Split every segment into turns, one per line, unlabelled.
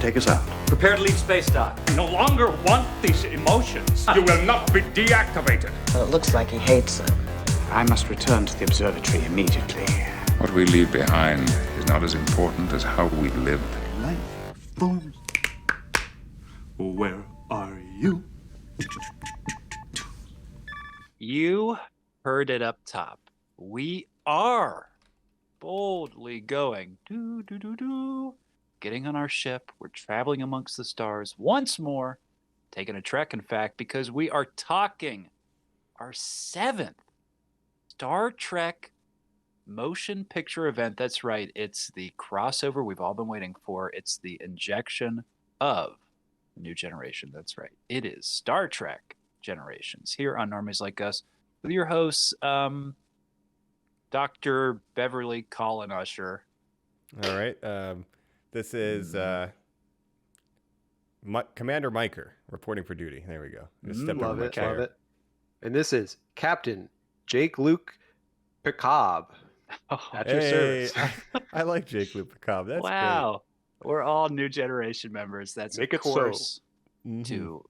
take us out.
Prepare to leave space dock.
No longer want these emotions. You will not be deactivated.
Well, it looks like he hates them.
I must return to the observatory immediately.
What we leave behind is not as important as how we lived.
Light forms. Where are you?
You heard it up top. We are boldly going, getting on our ship. We're traveling amongst the stars once more, taking a trek, in fact, because we are talking our 7th Star Trek motion picture event. That's right. It's the crossover we've all been waiting for. It's the injection of New Generation. That's right. It is Star Trek Generations here on Normies Like Us with your hosts, Dr. Beverly Colin Usher.
All right. This is Commander Miker reporting for duty. There we go. Just stepped over my chair.
Love it. And this is Captain Jake Luke Picab at your service.
I like Jake Luke Picab. That's
wow. Great. We're all New Generation members. That's
Make
of course
so.
To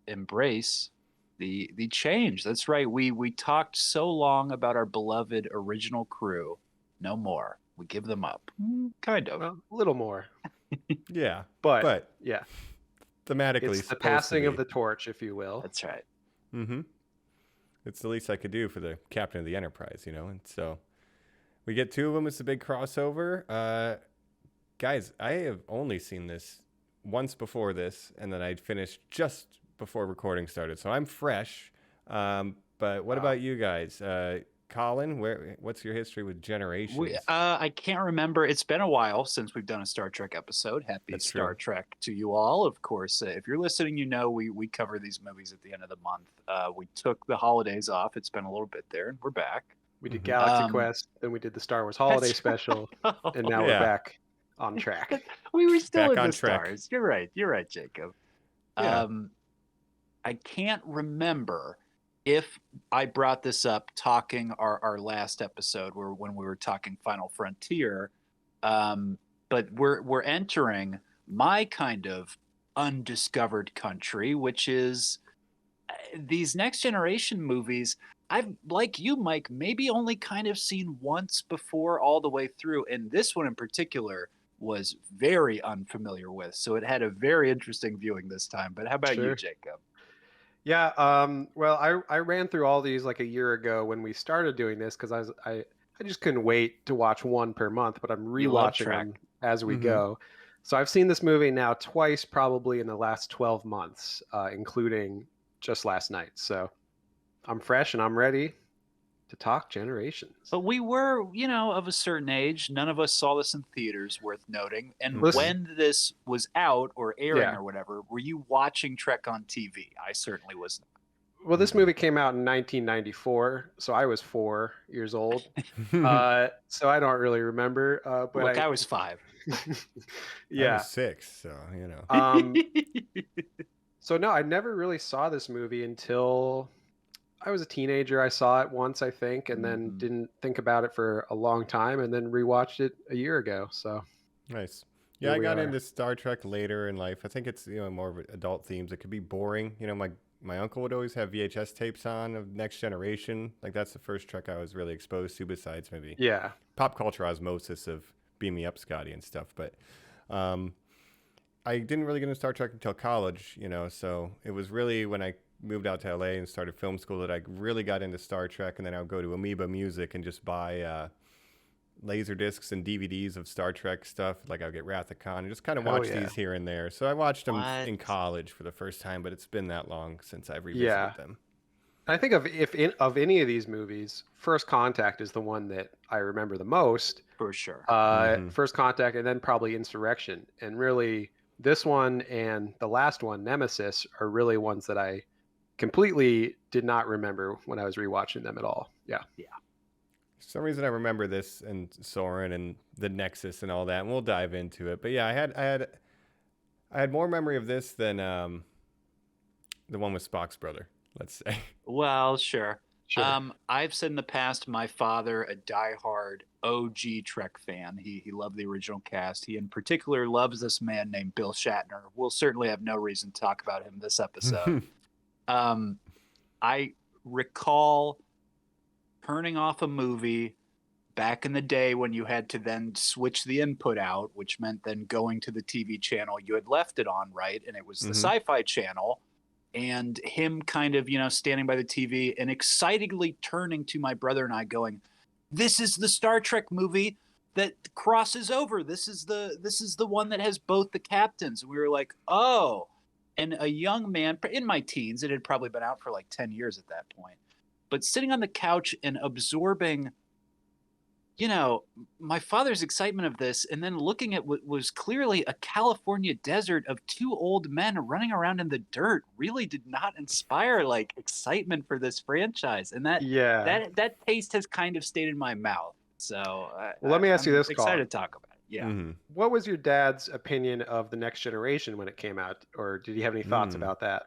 embrace the change. That's right. We talked so long about our beloved original crew. No more. We give them up. Kind of.
Well, a little more.
Yeah.
But yeah.
Thematically,
it's the passing of the torch, if you will.
That's right.
Mm-hmm. It's the least I could do for the captain of the Enterprise, you know? And so we get 2 of them. It's a big crossover. Guys, I have only seen this once before this, and then I'd finished just before recording started. So I'm fresh. But what about you guys? Colin, what's your history with Generations?
I can't remember. It's been a while since we've done a Star Trek episode. Happy
That's
Star
true.
Trek to you all. Of course, if you're listening, you know we cover these movies at the end of the month. We took the holidays off. It's been a little bit there, and we're back.
We did Galaxy Quest, then we did the Star Wars Holiday Special, and now we're back on track.
We were still
Back
in
on
the
track.
stars. You're right, Jacob.
Yeah.
I can't remember if I brought this up talking our last episode when we were talking Final Frontier, but we're entering my kind of undiscovered country, which is these Next Generation movies. I've, like you, Mike, maybe only kind of seen once before all the way through, and this one in particular was very unfamiliar with, so it had a very interesting viewing this time. But how about you, Jacob?
Yeah, well, I ran through all these like a year ago when we started doing this because I just couldn't wait to watch one per month, but I'm rewatching them as we go. So I've seen this movie now twice, probably in the last 12 months, including just last night. So I'm fresh and I'm ready to talk Generations.
But we were, of a certain age. None of us saw this in theaters, worth noting. And
Listen,
when this was out or airing or whatever, were you watching Trek on TV? I certainly was not.
Well, this movie came out in 1994, so I was 4 years old. So I don't really remember. But
Look, I was 5.
Yeah.
I was 6, so, you know.
So no, I never really saw this movie until I was a teenager. I saw it once, I think, and then didn't think about it for a long time, and then rewatched it a year ago. So
Nice. Yeah, I got into Star Trek later in life. I think it's more of adult themes. It could be boring. My uncle would always have VHS tapes on of Next Generation. Like that's the first Trek I was really exposed to, besides maybe pop culture osmosis of Beam Me Up, Scotty and stuff. But I didn't really get into Star Trek until college. So it was really when I moved out to LA and started film school that I really got into Star Trek, and then I would go to Amoeba Music and just buy laser discs and DVDs of Star Trek stuff. Like I would get Wrath of Khan and just kind of watch these here and there. So I watched them in college for the first time, but it's been that long since I've revisited them.
I think of any of these movies, First Contact is the one that I remember the most.
For sure.
First Contact, and then probably Insurrection. And really, this one and the last one, Nemesis, are really ones that I completely did not remember when I was rewatching them at all. Yeah.
For some reason I remember this and Soren and the Nexus and all that, and we'll dive into it. But yeah, I had more memory of this than the one with Spock's brother, let's say.
Well, sure.
Sure.
I've said in the past, my father, a diehard OG Trek fan. He loved the original cast. He in particular loves this man named Bill Shatner. We'll certainly have no reason to talk about him this episode. I recall turning off a movie back in the day when you had to then switch the input out, which meant then going to the TV channel you had left it on, right? And it was the Sci-Fi channel. And him kind of, standing by the TV and excitedly turning to my brother and I going, "This is the Star Trek movie that crosses over. This is the one that has both the captains." And we were like, "Oh." And a young man in my teens, it had probably been out for like 10 years at that point, but sitting on the couch and absorbing my father's excitement of this, and then looking at what was clearly a California desert of two old men running around in the dirt really did not inspire like excitement for this franchise. And that taste has kind of stayed in my mouth. So
let me ask you this,
I'm excited
Colin.
to talk about it. Yeah.
What was your dad's opinion of The Next Generation when it came out? Or did he have any thoughts about that?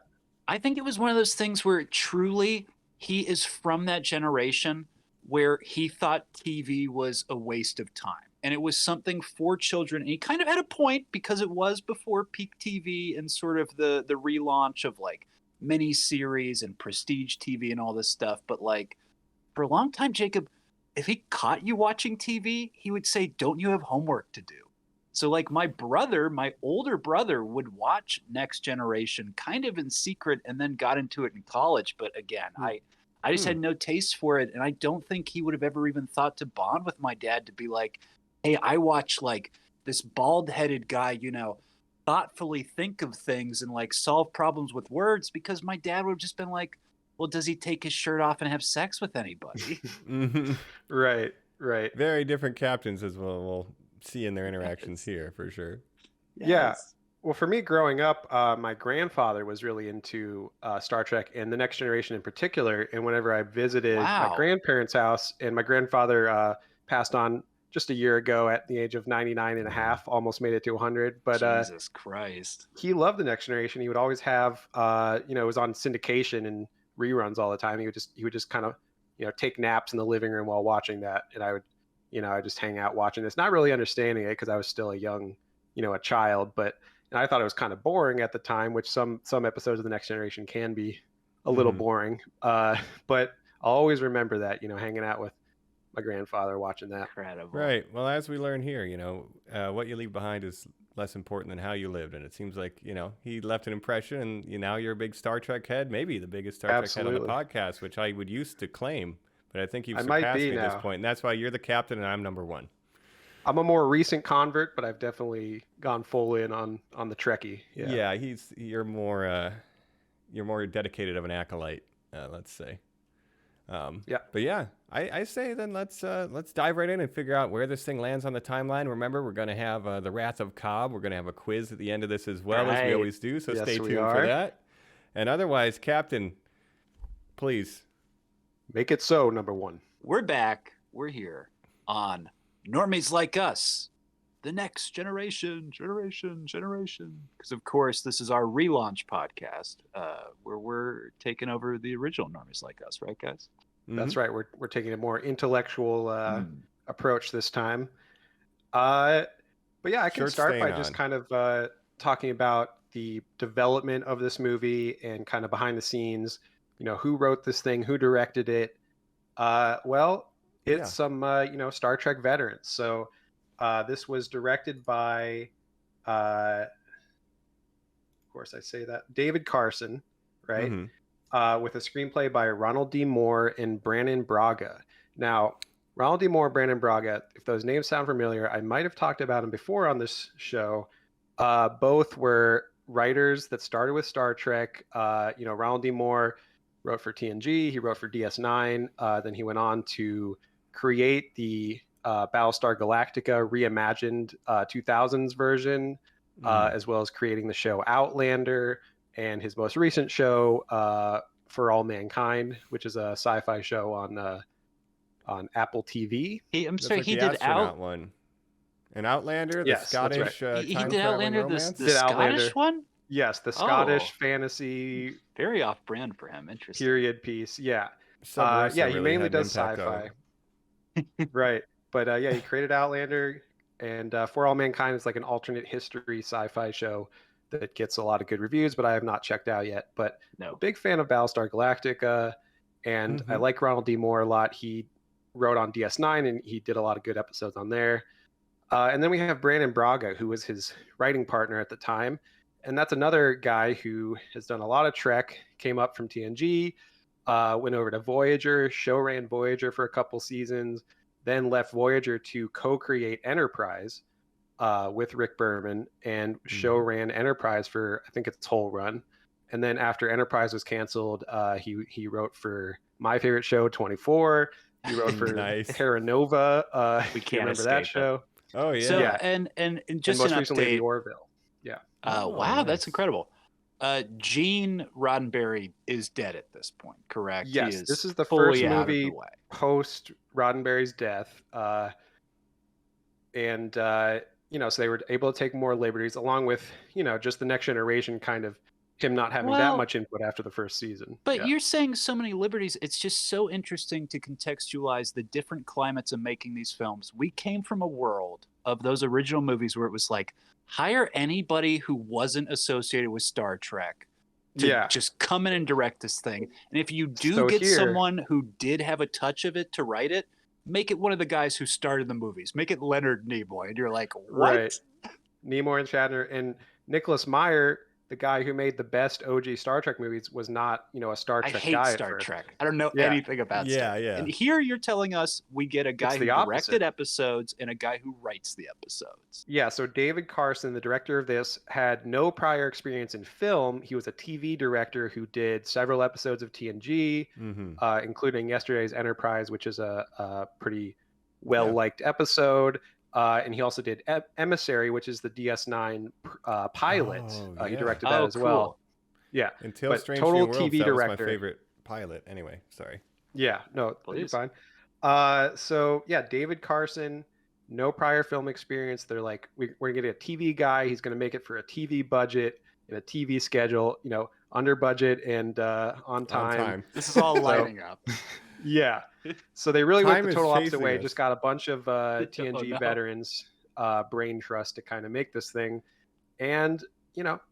I think it was one of those things where truly he is from that generation where he thought TV was a waste of time. And it was something for children. And he kind of had a point because it was before peak TV and sort of the relaunch of like miniseries and prestige TV and all this stuff. But like for a long time, Jacob, if he caught you watching TV, he would say, "Don't you have homework to do?" So like my older brother would watch Next Generation kind of in secret and then got into it in college. But again, I just had no taste for it. And I don't think he would have ever even thought to bond with my dad to be like, "Hey, I watch like this bald-headed guy, thoughtfully think of things and like solve problems with words," because my dad would have just been like, "Well, does he take his shirt off and have sex with anybody?"
Right.
Very different captains as we'll see in their interactions here for sure.
Yes.
Yeah. Well, for me growing up, my grandfather was really into Star Trek and The Next Generation in particular. And whenever I visited my grandparents' house, and my grandfather passed on just a year ago at the age of 99 and a half, almost made it to 100. But
Jesus Christ.
He loved The Next Generation. He would always have, it was on syndication and reruns all the time. He would just kind of, take naps in the living room while watching that. And I would, I just hang out watching this, not really understanding it because I was still a young, a child, but and I thought it was kind of boring at the time, which some episodes of The Next Generation can be a little boring. But I'll always remember that, hanging out with my grandfather watching that.
Incredible.
Right. Well, as we learn here, what you leave behind is less important than how you lived. And it seems like, he left an impression, and now you're a big Star Trek head, maybe the biggest Star Trek head on the podcast, which I would used to claim. But I think you've surpassed me at this point. And that's why you're the captain and I'm number one.
I'm a more recent convert, but I've definitely gone full in on the Trekkie.
Yeah, you're more dedicated of an acolyte, let's say. But yeah, I say then let's dive right in and figure out where this thing lands on the timeline. Remember, we're going to have the Wrath of Cobb. We're going to have a quiz at the end of this as well, as we always do. So stay tuned for that. And otherwise, Captain, please
make it so. Number one.
We're back. We're here on Normies Like Us, the Next Generation. Because, of course, this is our relaunch podcast where we're taking over the original Normies Like Us. Right, guys?
That's right. We're taking a more intellectual approach this time. But yeah, I can start by just kind of talking about the development of this movie and kind of behind the scenes, who wrote this thing, who directed it. It's some, Star Trek veterans. So this was directed by, of course I say that, David Carson, right? With a screenplay by Ronald D. Moore and Brannon Braga. Now, Ronald D. Moore, Brannon Braga, if those names sound familiar, I might have talked about them before on this show. Both were writers that started with Star Trek. Ronald D. Moore wrote for TNG. He wrote for DS9. Then he went on to create the Battlestar Galactica reimagined 2000s version, as well as creating the show Outlander and his most recent show For All Mankind, which is a sci-fi show on Apple TV.
I'm sorry, he did
one. An Outlander, the Scottish
right. He did Outlander, the Scottish
Outlander.
one?
Yes, the Scottish fantasy.
Very off-brand for him. Interesting.
Period piece, yeah.
Sub Rosa
Yeah, he
really
mainly
had an
does
impact on
sci-fi.
him.
Right. But yeah, he created Outlander, and For All Mankind is like an alternate history sci-fi show that gets a lot of good reviews, but I have not checked out yet. But
No.
big fan of Battlestar Galactica, and I like Ronald D. Moore a lot. He wrote on DS9, and he did a lot of good episodes on there. And then we have Brandon Braga, who was his writing partner at the time. And that's another guy who has done a lot of Trek, came up from TNG, went over to Voyager, show ran Voyager for a couple seasons, then left Voyager to co-create Enterprise with Rick Berman, and show ran Enterprise for, I think, its whole run. And then after Enterprise was canceled, he wrote for my favorite show, 24. He wrote for Terra Nova.
We can't
remember that show.
Oh yeah.
So,
Yeah.
and just
and most
an
recently
update.
the Orville. Yeah.
Wow,
nice.
that's incredible. Gene Roddenberry is dead at this point, correct?
Yes,
He is
this is the
fully
first
out of
movie
the way.
post Roddenberry's death. And so they were able to take more liberties, along with, just the Next Generation kind of him not having that
Well,
much input after the first season.
But
Yeah.
you're saying so many liberties. It's just so interesting to contextualize the different climates of making these films. We came from a world of those original movies where it was like, hire anybody who wasn't associated with Star Trek to just come in and direct this thing. And if you do get someone who did have a touch of it to write it, make it one of the guys who started the movies. Make it Leonard Nimoy. And you're like, what?
Right. Nimoy and Shatner. And Nicholas Meyer, the guy who made the best OG Star Trek movies, was not, a Star Trek guy.
I hate Star Trek. I don't know anything about Star Trek. And here you're telling us we get a guy who directed episodes and a guy who writes the episodes.
Yeah, so David Carson, the director of this, had no prior experience in film. He was a TV director who did several episodes of TNG, including yesterday's Enterprise, which is a pretty well-liked episode. And he also did Emissary, which is the DS9 pilot. He directed that as well. Yeah.
Until Strange
total
New Worlds,
TV
that
director.
was my favorite pilot. Anyway, sorry.
Yeah, no, you're fine. So yeah, David Carson, no prior film experience. They're like, we're gonna get a TV guy. He's gonna make it for a TV budget and a TV schedule. Under budget and on time.
This is all lining up.
Yeah. So they really went the total opposite way.
Us.
Just got a bunch of TNG veterans, brain trust to kind of make this thing. And,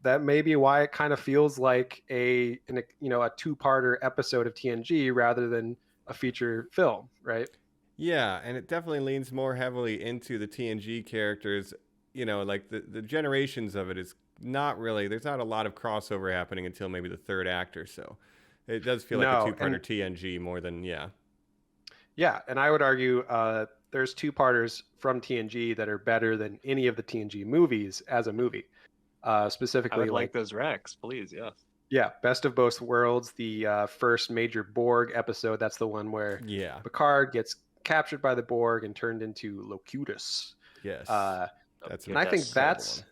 that may be why it kind of feels like a two-parter episode of TNG rather than a feature film, right?
Yeah, and it definitely leans more heavily into the TNG characters. Like the generations of it is not really, there's not a lot of crossover happening until maybe the third act or so. It does feel like a two-parter TNG more than,
Yeah, and I would argue there's two-parters from TNG that are better than any of the TNG movies as a movie. Specifically,
I would like those Rex, please, yes.
Yeah, Best of Both Worlds, the first major Borg episode. That's the one where Picard gets captured by the Borg and turned into Locutus.
Yes.
And I think that's,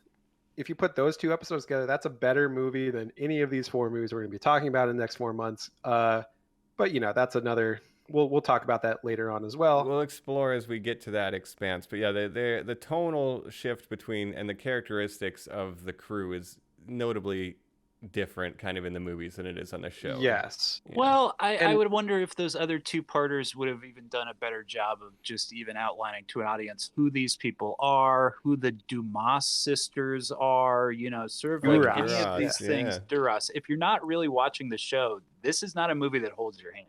if you put those two episodes together, that's a better movie than any of these four movies we're going to be talking about in the next 4 months. But that's another. We'll talk about that later on as well.
We'll explore as we get to that expanse. But yeah, the tonal shift between and the characteristics of the crew is notably different kind of in the movies than it is on the show.
Yes.
Yeah.
Well, I would wonder if those other two-parters would have even done a better job of just even outlining to an audience who these people are, who the Dumas sisters are, sort of like any of these things. Duras. If you're not really watching the show, this is not a movie that holds your hand.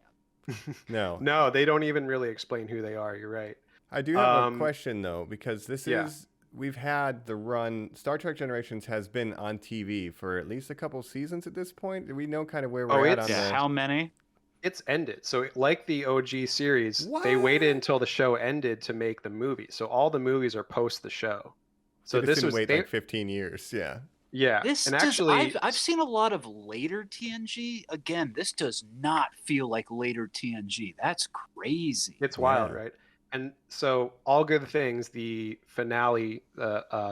No, they don't even really explain who they are. You're right.
I do have a question though, because this is, we've had the run, Star Trek Generations has been on TV for at least a couple seasons at this point. Do we know kind of where we're at on that?
How many?
It's ended. So like the OG series, they waited until the show ended to make the movie. So all the movies are post the show. So
this was like 15 years. Yeah.
Yeah.
Actually, I've seen a lot of later TNG. Again, this does not feel like later TNG. That's crazy.
It's wild, right? And so All Good Things, the finale,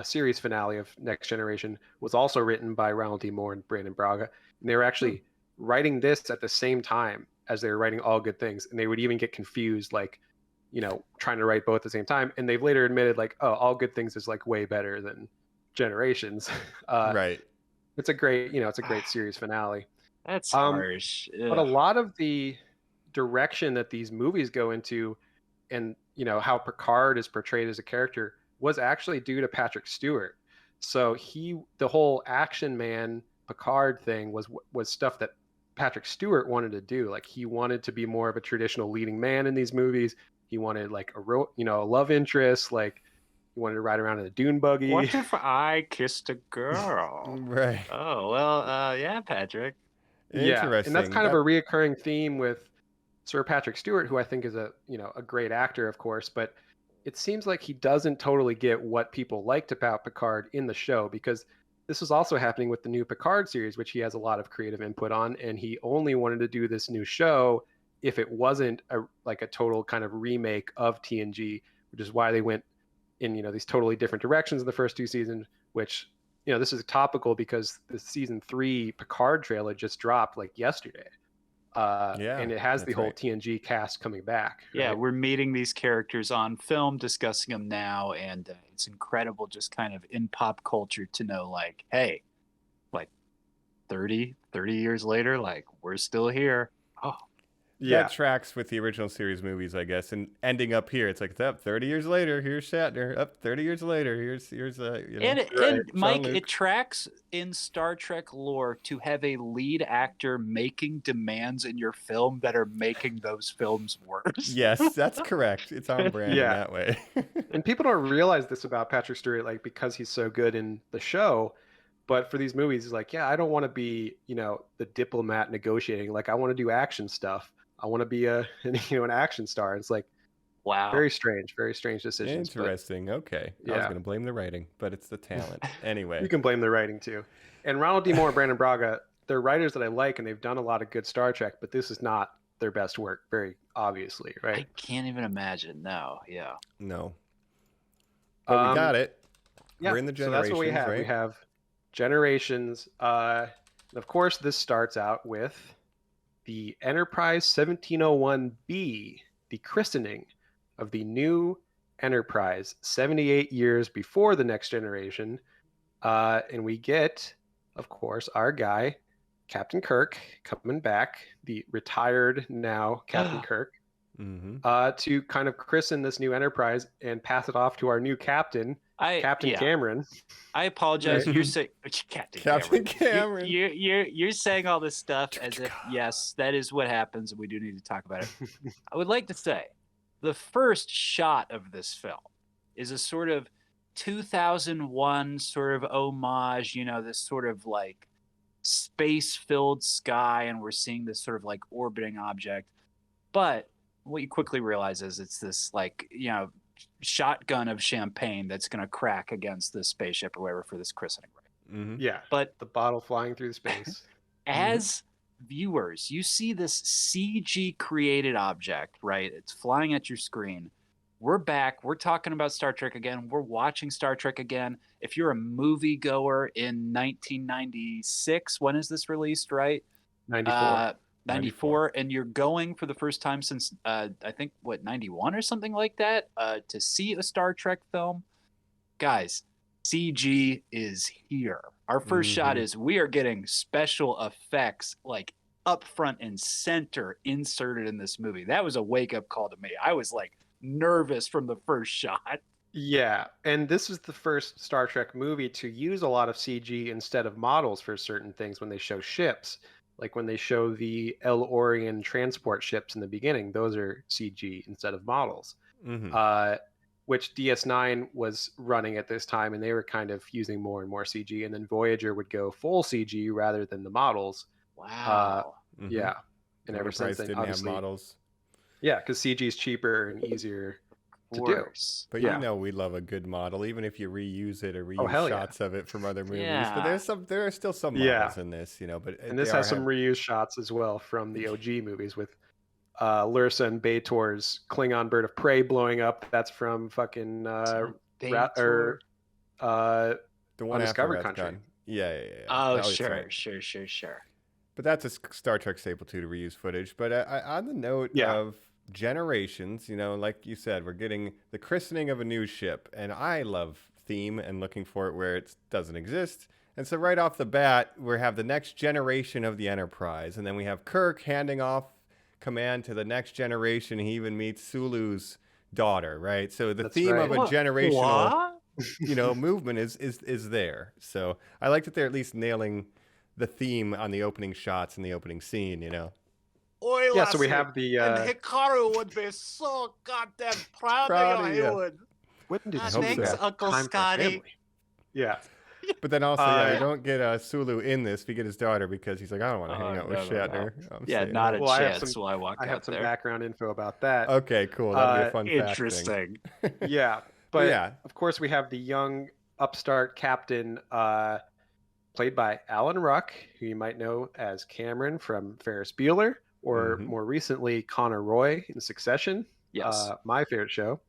series finale of Next Generation, was also written by Ronald D. Moore and Brandon Braga. And they were actually writing this at the same time as they were writing All Good Things. And they would even get confused, like, trying to write both at the same time. And they've later admitted, like, oh, All Good Things is like way better than Generations.
Right.
It's a great, it's a great series finale.
That's harsh.
But a lot of the direction that these movies go into, and how Picard is portrayed as a character, was actually due to Patrick Stewart. So the whole action man Picard thing was stuff that Patrick Stewart wanted to do. Like, he wanted to be more of a traditional leading man in these movies. He wanted like a love interest. Like, he wanted to ride around in a dune buggy.
What if I kissed a girl?
Right.
Oh, well, yeah, Patrick.
Yeah,
Interesting.
and that's kind of a reoccurring theme with Sir Patrick Stewart, who I think is a great actor, of course, but it seems like he doesn't totally get what people liked about Picard in the show, because this was also happening with the new Picard series, which he has a lot of creative input on, and he only wanted to do this new show if it wasn't a total kind of remake of TNG, which is why they went in these totally different directions in the first 2 seasons, which this is topical because the season 3 Picard trailer just dropped like yesterday. And it has the whole TNG cast coming back.
Yeah,
right?
we're meeting these characters on film, discussing them now, and it's incredible just kind of in pop culture to know, like, hey, like 30 years later, like, we're still here. Oh,
Yeah.
That tracks with the original series movies, I guess, and ending up here, it's like, it's up 30 years later, here's Shatner. Up 30 years later, here's
and Mike,
Jean-Luc.
it tracks in Star Trek lore to have a lead actor making demands in your film that are making those films worse.
Yes, that's correct. It's on brand in that way.
And people don't realize this about Patrick Stewart, like, because he's so good in the show. But for these movies, he's like, yeah, I don't want to be, the diplomat negotiating. Like, I want to do action stuff. I want to be an action star. It's like,
wow,
very strange decisions.
Interesting. Okay. I was going to blame the writing, but it's the talent. Anyway.
You can blame the writing too. And Ronald D. Moore and Brandon Braga, they're writers that I like, and they've done a lot of good Star Trek, but this is not their best work, very obviously, right?
I can't even imagine. No.
But we got it.
Yeah.
We're in the
So
Generations,
that's what we have.
right?
We have Generations. And of course, this starts out with the Enterprise 1701B, the christening of the new Enterprise 78 years before the Next Generation. And we get, of course, our guy, Captain Kirk, coming back, the retired now Captain Kirk, to kind of christen this new Enterprise and pass it off to our new captain, Captain Cameron.
I apologize.
Right.
You're saying
Captain Cameron.
You're saying all this stuff as if, yes, that is what happens, and we do need to talk about it. I would like to say the first shot of this film is a sort of 2001 sort of homage, this sort of like space-filled sky, and we're seeing this sort of like orbiting object. But what you quickly realize is it's this like, shotgun of champagne that's going to crack against this spaceship or whatever for this christening, right?
Yeah,
but
the bottle flying through space.
As viewers, you see this CG created object, right? It's flying at your screen. We're back. We're talking about Star Trek again. We're watching Star Trek again. If you're a moviegoer in 1996, when is this released, right?
94.
94, and you're going for the first time since I think 91 or something like that to see a Star Trek film. Guys, CG is here. Our first shot is we are getting special effects like up front and center inserted in this movie. That was a wake-up call to me. I was like nervous from the first shot.
Yeah, and this is the first Star Trek movie to use a lot of CG instead of models for certain things when they show ships. Like when they show the El Orion transport ships in the beginning, those are CG instead of models, which DS9 was running at this time, and they were kind of using more and more CG. And then Voyager would go full CG rather than the models.
Wow.
Yeah. And ever since then,
didn't have models.
Yeah, because CG is cheaper and easier to do.
But we love a good model, even if you reuse it or reuse shots of it from other movies.
Yeah.
But there are still some models in this,
And this has some reuse shots as well from the OG movies with Lursa and Bator's Klingon bird of prey blowing up. That's from fucking
the one
Undiscovered
after
Country.
Country. Yeah.
Oh, sure.
But that's a Star Trek staple too, to reuse footage. But on the note of Generations, like you said, we're getting the christening of a new ship, and I love theme and looking for it where it doesn't exist. And so right off the bat, we have the next generation of the Enterprise, and then we have Kirk handing off command to the next generation. He even meets Sulu's daughter, right? So the
That's
theme
right.
of a
What?
generational,
What?
movement is there. So I like that they're at least nailing the theme on the opening shots and the opening scene.
Yeah, so we have the
Hikaru would be so goddamn proud,
Proud
of
of
you.
you.
He would.
when did
hope
Sulu
so.
have
Uncle
time for
Scotty.
family? Yeah.
But then also,
Yeah.
we don't get Sulu in this. We get his daughter because he's like, I don't want to hang out with
no, no.
Shatner. I'm
Yeah,
staying
not a
home.
Well, I have
chance.
some-
Will I walk
I have
out
some
there?
background info about that.
Okay, cool. That'd be a fun fact thing.
Interesting.
Yeah, but
yeah.
of course we have the young upstart captain played by Alan Ruck, who you might know as Cameron from Ferris Bueller, or
Mhm.
more recently Connor Roy in Succession.
Yes.
My favorite show.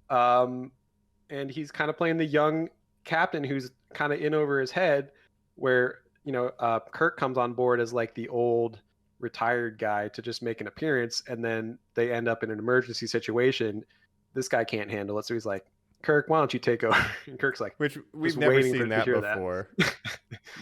And he's kind of playing the young captain who's kind of in over his head, where Kirk comes on board as like the old retired guy to just make an appearance, and then they end up in an emergency situation. This guy can't handle it, so he's like, Kirk, why don't you take over? And Kirk's like,
Which we've
just
never
waiting for
seen
it to
that
hear that.
before.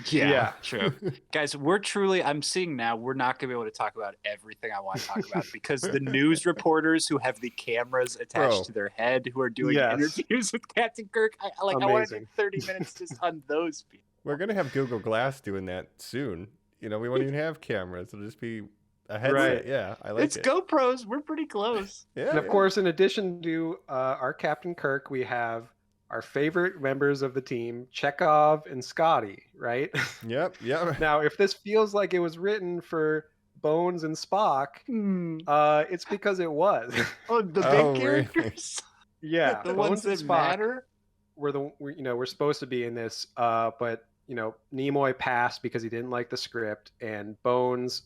Yeah, true. Guys, I'm seeing now we're not going to be able to talk about everything I want to talk about because the news reporters who have the cameras attached
Bro.
to their head who are doing
Yes.
interviews with Captain Kirk, I want to do
Amazing.
30 minutes just on those people.
We're going to have Google Glass doing that soon. We won't even have cameras. It'll just be a headset.
Right.
Yeah, I like
It's
it.
GoPros. We're pretty close.
Yeah,
And of
yeah.
course, in addition to our Captain Kirk, we have our favorite members of the team, Chekhov and Scotty, right?
Yep.
Now, if this feels like it was written for Bones and Spock, it's because it was.
Oh, the big
Oh, really?
characters?
Yeah,
The
Bones
ones
and
that
Spock
matter?
we're supposed to be in this, but Nimoy passed because he didn't like the script, and Bones,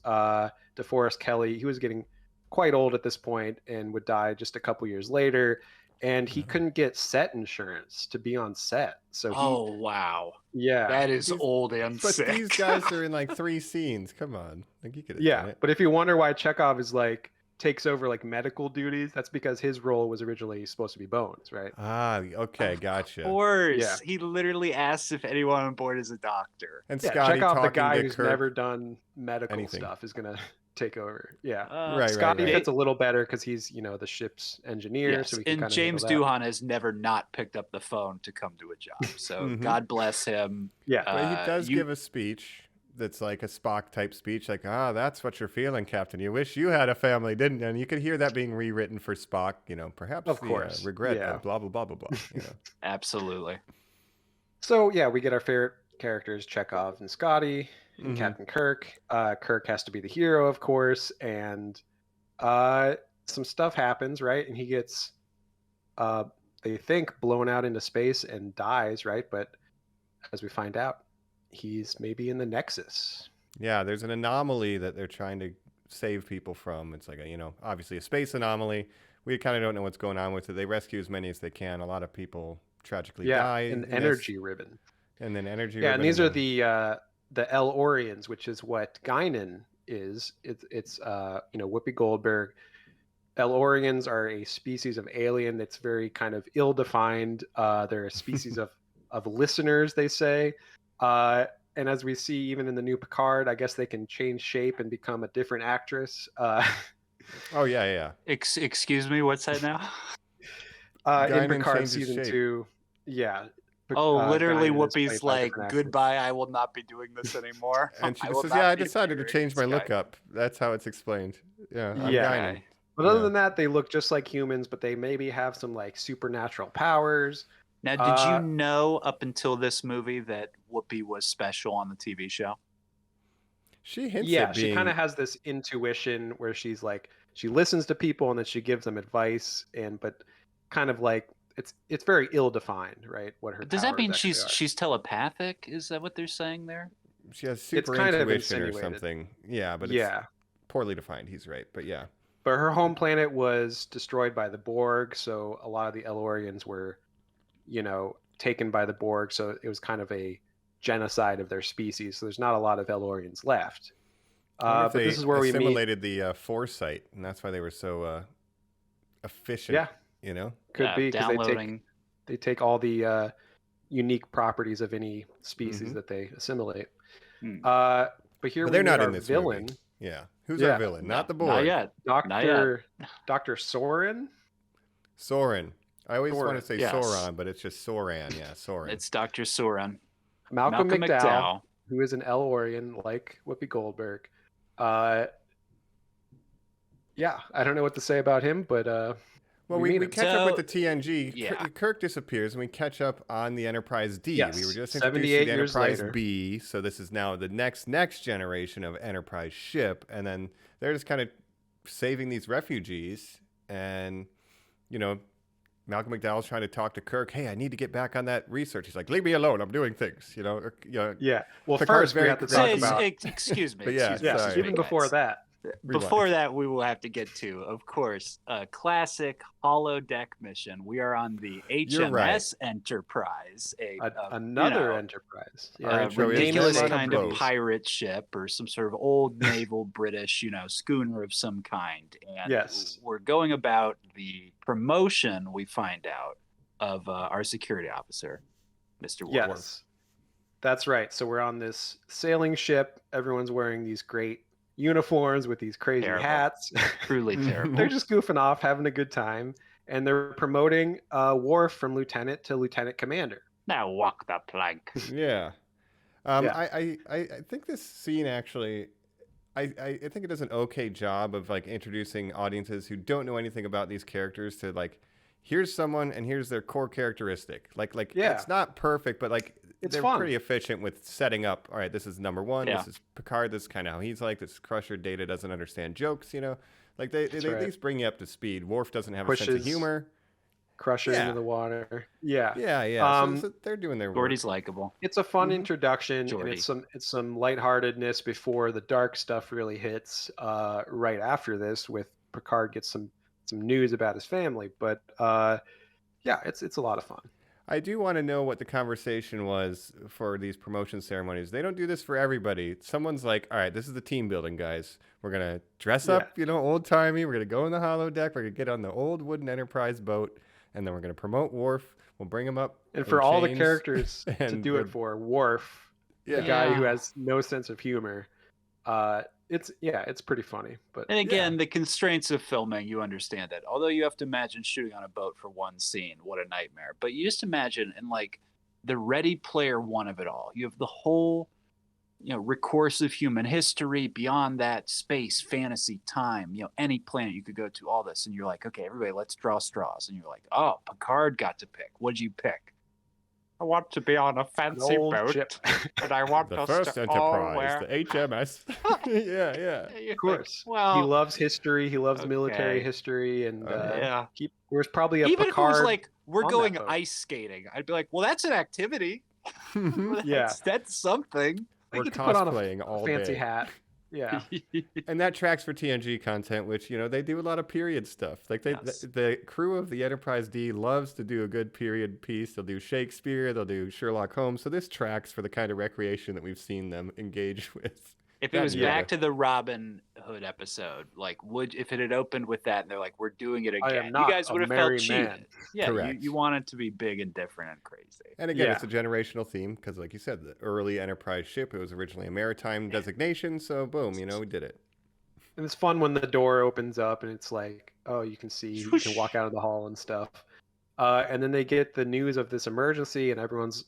DeForest Kelly, he was getting quite old at this point and would die just a couple years later, and he couldn't get set insurance to be on set. So
Oh, wow.
yeah,
That is
These-
old and
But
sick.
these guys are in like 3 scenes. Come on. Like you could have done
yeah.
it.
But if you wonder why Chekhov is like takes over like medical duties, that's because his role was originally supposed to be Bones, right?
Ah, okay, gotcha.
Of course.
Yeah.
He literally asks if anyone on board is a doctor.
And
Yeah,
Scotty
Chekhov, the
talking
guy
to
who's
Kirk.
never done medical
anything.
stuff, is gonna take over. Yeah.
Right,
Scotty
right.
fits a little better because he's, the ship's engineer.
Yes,
So he can
and
kinda
James
handle that.
Doohan has never not picked up the phone to come to a job. So
Mhm.
God bless him.
Yeah.
But he does
you-
give a speech that's like a Spock type speech, like, that's what you're feeling, Captain. You wish you had a family, didn't you? And you could hear that being rewritten for Spock, perhaps
Of
the
course,
regret
yeah.
of blah, blah, blah, blah, blah.
Absolutely.
So yeah, we get our favorite characters, Chekhov and Scotty, and
Mhm.
Captain Kirk. Kirk has to be the hero, of course, and some stuff happens, right? And he gets, they think, blown out into space and dies, right? But as we find out, he's maybe in the Nexus.
Yeah, there's an anomaly that they're trying to save people from. It's like obviously a space anomaly. We kind of don't know what's going on with it. They rescue as many as they can. A lot of people tragically die.
An
in this.
energy ribbon.
And then energy.
Yeah, and
ribbon,
these are
then-
the El Orions, which is what Guinan is. It's Whoopi Goldberg. El Orions are a species of alien that's very kind of ill-defined. They're a species of listeners, they say. And as we see, even in the new Picard, I guess they can change shape and become a different actress.
Oh yeah.
Excuse me, what's that now?
In
Guinan
Picard
changes
season
shape.
2, yeah.
Literally,
Guinan is
Whoopi's
played by
like,
different actors.
goodbye, I will not be doing this anymore.
And she
I
just
will
says,
not
"Yeah, I
be
decided to
appearing
change my
in
look
Sky."
up." That's how it's explained. Yeah, I'm
Yeah.
Guinan.
But other
Yeah.
than that, they look just like humans, but they maybe have some like supernatural powers.
Now, did you know up until this movie that Whoopi was special on the TV show?
She hints
Yeah,
at being.
she kind of has this intuition where she's like, she listens to people and then she gives them advice, but kind of like it's very ill-defined, right? What her
Does that
powers
mean
actually
she's
are.
she's telepathic? Is that what they're saying there?
She has super
kind of
intuition or
insinuated.
something. Yeah, but it's
Yeah,
poorly defined. He's right, but yeah.
but her home planet was destroyed by the Borg, so a lot of the Elorians were, taken by the Borg. So it was kind of a genocide of their species. So there's not a lot of Elorians left.
I wonder if
But
they
this is where we meet.
assimilated the foresight, and that's why they were so efficient.
Yeah, could
Yeah,
be because
downloading.
they take all the unique properties of any species
Mhm.
that they assimilate.
Hmm.
But here
But
we
they're
meet
not
our
in this
villain.
movie. Yeah. Who's our villain? Not the Borg.
Not yet.
Dr. Soren?
Soren. I always want to say
yes.
Sauron, but it's just Soran. Yeah, Soren.
It's Dr. Soren.
Malcolm McDowell, who is an El-Orion like Whoopi Goldberg. Yeah, I don't know what to say about him, but
well, we catch up with the TNG.
Yeah.
Kirk disappears, and we catch up on the Enterprise D.
Yes,
We were just
78
introduced to the
years
Enterprise
later.
B, so this is now the next generation of Enterprise ship, and then they're just kind of saving these refugees, and Malcolm McDowell's trying to talk to Kirk. Hey, I need to get back on that research. He's like, leave me alone. I'm doing things.
Yeah. Well,
Picard's
first we have to talk about.
Excuse me.
But yeah,
excuse me,
sorry.
Even before that.
Before that, we will have to get to, of course, a classic holodeck mission. We are on the HMS Enterprise,
another Enterprise.
A
intro is
ridiculous
on a
kind of
boat.
pirate ship or some sort of old naval British, schooner of some kind. And
Yes.
we're going about the promotion, we find out, of our security officer, Mr. Worf.
Yes, that's right. So we're on this sailing ship. Everyone's wearing these great uniforms with these crazy
Terrible.
hats.
Truly terrible.
They're just goofing off, having a good time, and they're promoting Worf from lieutenant to lieutenant commander.
Now walk the plank.
Yeah.
Yeah.
I think this scene actually, I think it does an okay job of like introducing audiences who don't know anything about these characters to like, here's someone and here's their core characteristic. Like
Yeah.
It's not perfect, but like
It's
they're
fun.
pretty efficient with setting up. All right, this is number one.
Yeah.
This is Picard. This is kind of how he's like. This is Crusher. Data doesn't understand jokes. Like they
That's
at
right.
least bring you up to speed. Worf doesn't have a sense of
Pushes
humor.
Crusher
Yeah.
into the water. Yeah.
Yeah. So they're doing their work.
Gordy's likable.
It's a fun introduction,
Geordie.
and it's some lightheartedness before the dark stuff really hits. Right after this, with Picard gets some news about his family, but yeah, it's a lot of fun.
I do want to know what the conversation was for these promotion ceremonies. They don't do this for everybody. Someone's like, all right, this is the team building, guys. We're going to dress up, old timey. We're going to go in the holodeck. We're going to get on the old wooden Enterprise boat, and then we're going to promote Worf. We'll bring him up.
And
in
for all the
chains,
characters to
and
do
we're-
it for, Worf, the
Yeah.
guy who has no sense of humor, it's pretty funny. But
And again, the constraints of filming, you understand that. Although you have to imagine shooting on a boat for one scene, what a nightmare. But you just imagine in like the Ready Player One of it all, you have the whole, recourse of human history, beyond that, space, fantasy, time, any planet you could go to, all this. And you're like, okay, everybody, let's draw straws. And you're like, oh, Picard got to pick. What'd you pick? I want to be on a fancy
old
boat,
ship.
and I want
The
us
first
to all
Enterprise,
wear...
the HMS. Yeah.
Of course.
Well,
He loves history. He loves military
okay.
history, and
yeah.
there's probably a
Even
Picard.
if it was like we're
on that
going
boat.
ice skating, I'd be like, well, that's an activity.
Yeah.
That's something.
They
We're
get to put on
cosplaying all
fancy
day.
hat. Yeah.
And that tracks for TNG content, which, they do a lot of period stuff. Like
Yes.
the crew of the Enterprise D loves to do a good period piece. They'll do Shakespeare, they'll do Sherlock Holmes. So this tracks for the kind of recreation that we've seen them engage with.
If it was
Yeah.
back to the Robin Hood episode, like if it had opened with that and they're like, we're doing it
I
again,
am not
you guys
a
would have
merry
felt cheated.
man.
Yeah,
Correct.
you want it to be big and different and crazy.
And again,
Yeah.
it's a generational theme because, like you said, the early Enterprise ship, it was originally a maritime designation. So boom, we did it.
And it's fun when the door opens up and it's like, oh, you can see, you can walk out of the hall and stuff. And then they get the news of this emergency, and everyone's,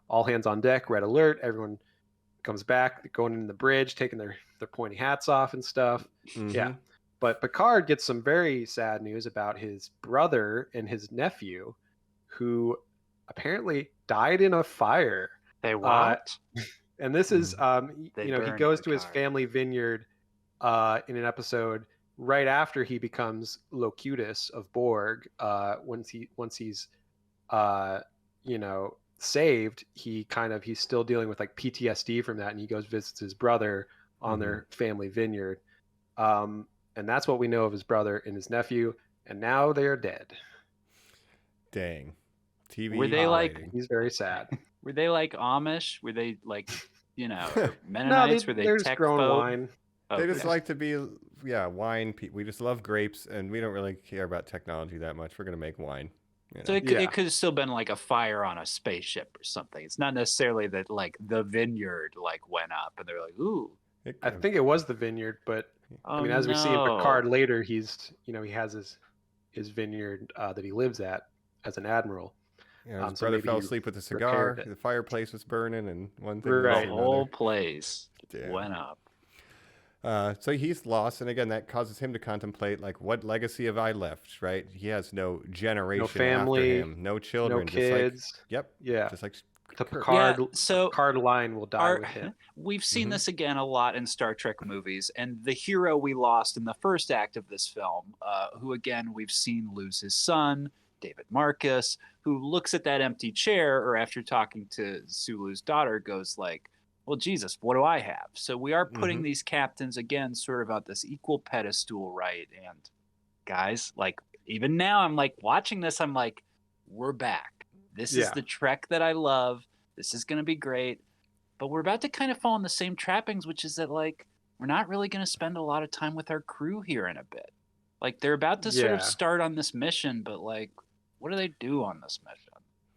all hands on deck, red alert. Everyone comes back, going in the bridge, taking their pointy hats off and stuff.
Mhm.
Yeah. But Picard gets some very sad news about his brother and his nephew, who apparently died in a fire.
They what?
And this is,
They
he
burned
goes to his
Picard.
family vineyard in an episode right after he becomes Locutus of Borg. Once he's, saved, he's still dealing with like PTSD from that, and he goes visits his brother on their family vineyard. And that's what we know of his brother and his nephew. And now they are dead.
Dang. TV.
Were they like-
rating.
He's very sad.
Were they like Amish? Were they like,
No,
Mennonites? Were they
they're just
tech
growing
folk?
wine.
They
Okay.
just like to be, wine people. We just love grapes, and we don't really care about technology that much. We're going to make wine.
So
Yeah.
it could have still been like a fire on a spaceship or something. It's not necessarily that like the vineyard like went up and they're like, ooh,
I think it was the vineyard, but I mean, as we see in Picard later, he has his vineyard that he lives at as an admiral.
Yeah, his brother fell asleep with a cigar. The fireplace was burning, and one thing
the whole place went up.
So he's lost, and again, that causes him to contemplate, like, what legacy have I left? Right? He has no generation, no
family,
after him, no children,
no kids.
Just like, yep.
Yeah.
Just like
the Picard line will die with him.
We've seen this again a lot in Star Trek movies, and the hero we lost in the first act of this film, who again we've seen lose his son, David Marcus, who looks at that empty chair, or after talking to Sulu's daughter, goes like, well, Jesus, what do I have? So we are putting these captains, again, sort of at this equal pedestal, right? And guys, like, even now, I'm like, watching this, I'm like, we're back. This is the Trek that I love. This is going to be great. But we're about to kind of fall in the same trappings, which is that, like, we're not really going to spend a lot of time with our crew here in a bit. Like, they're about to sort of start on this mission, but, like, what do they do on this mission?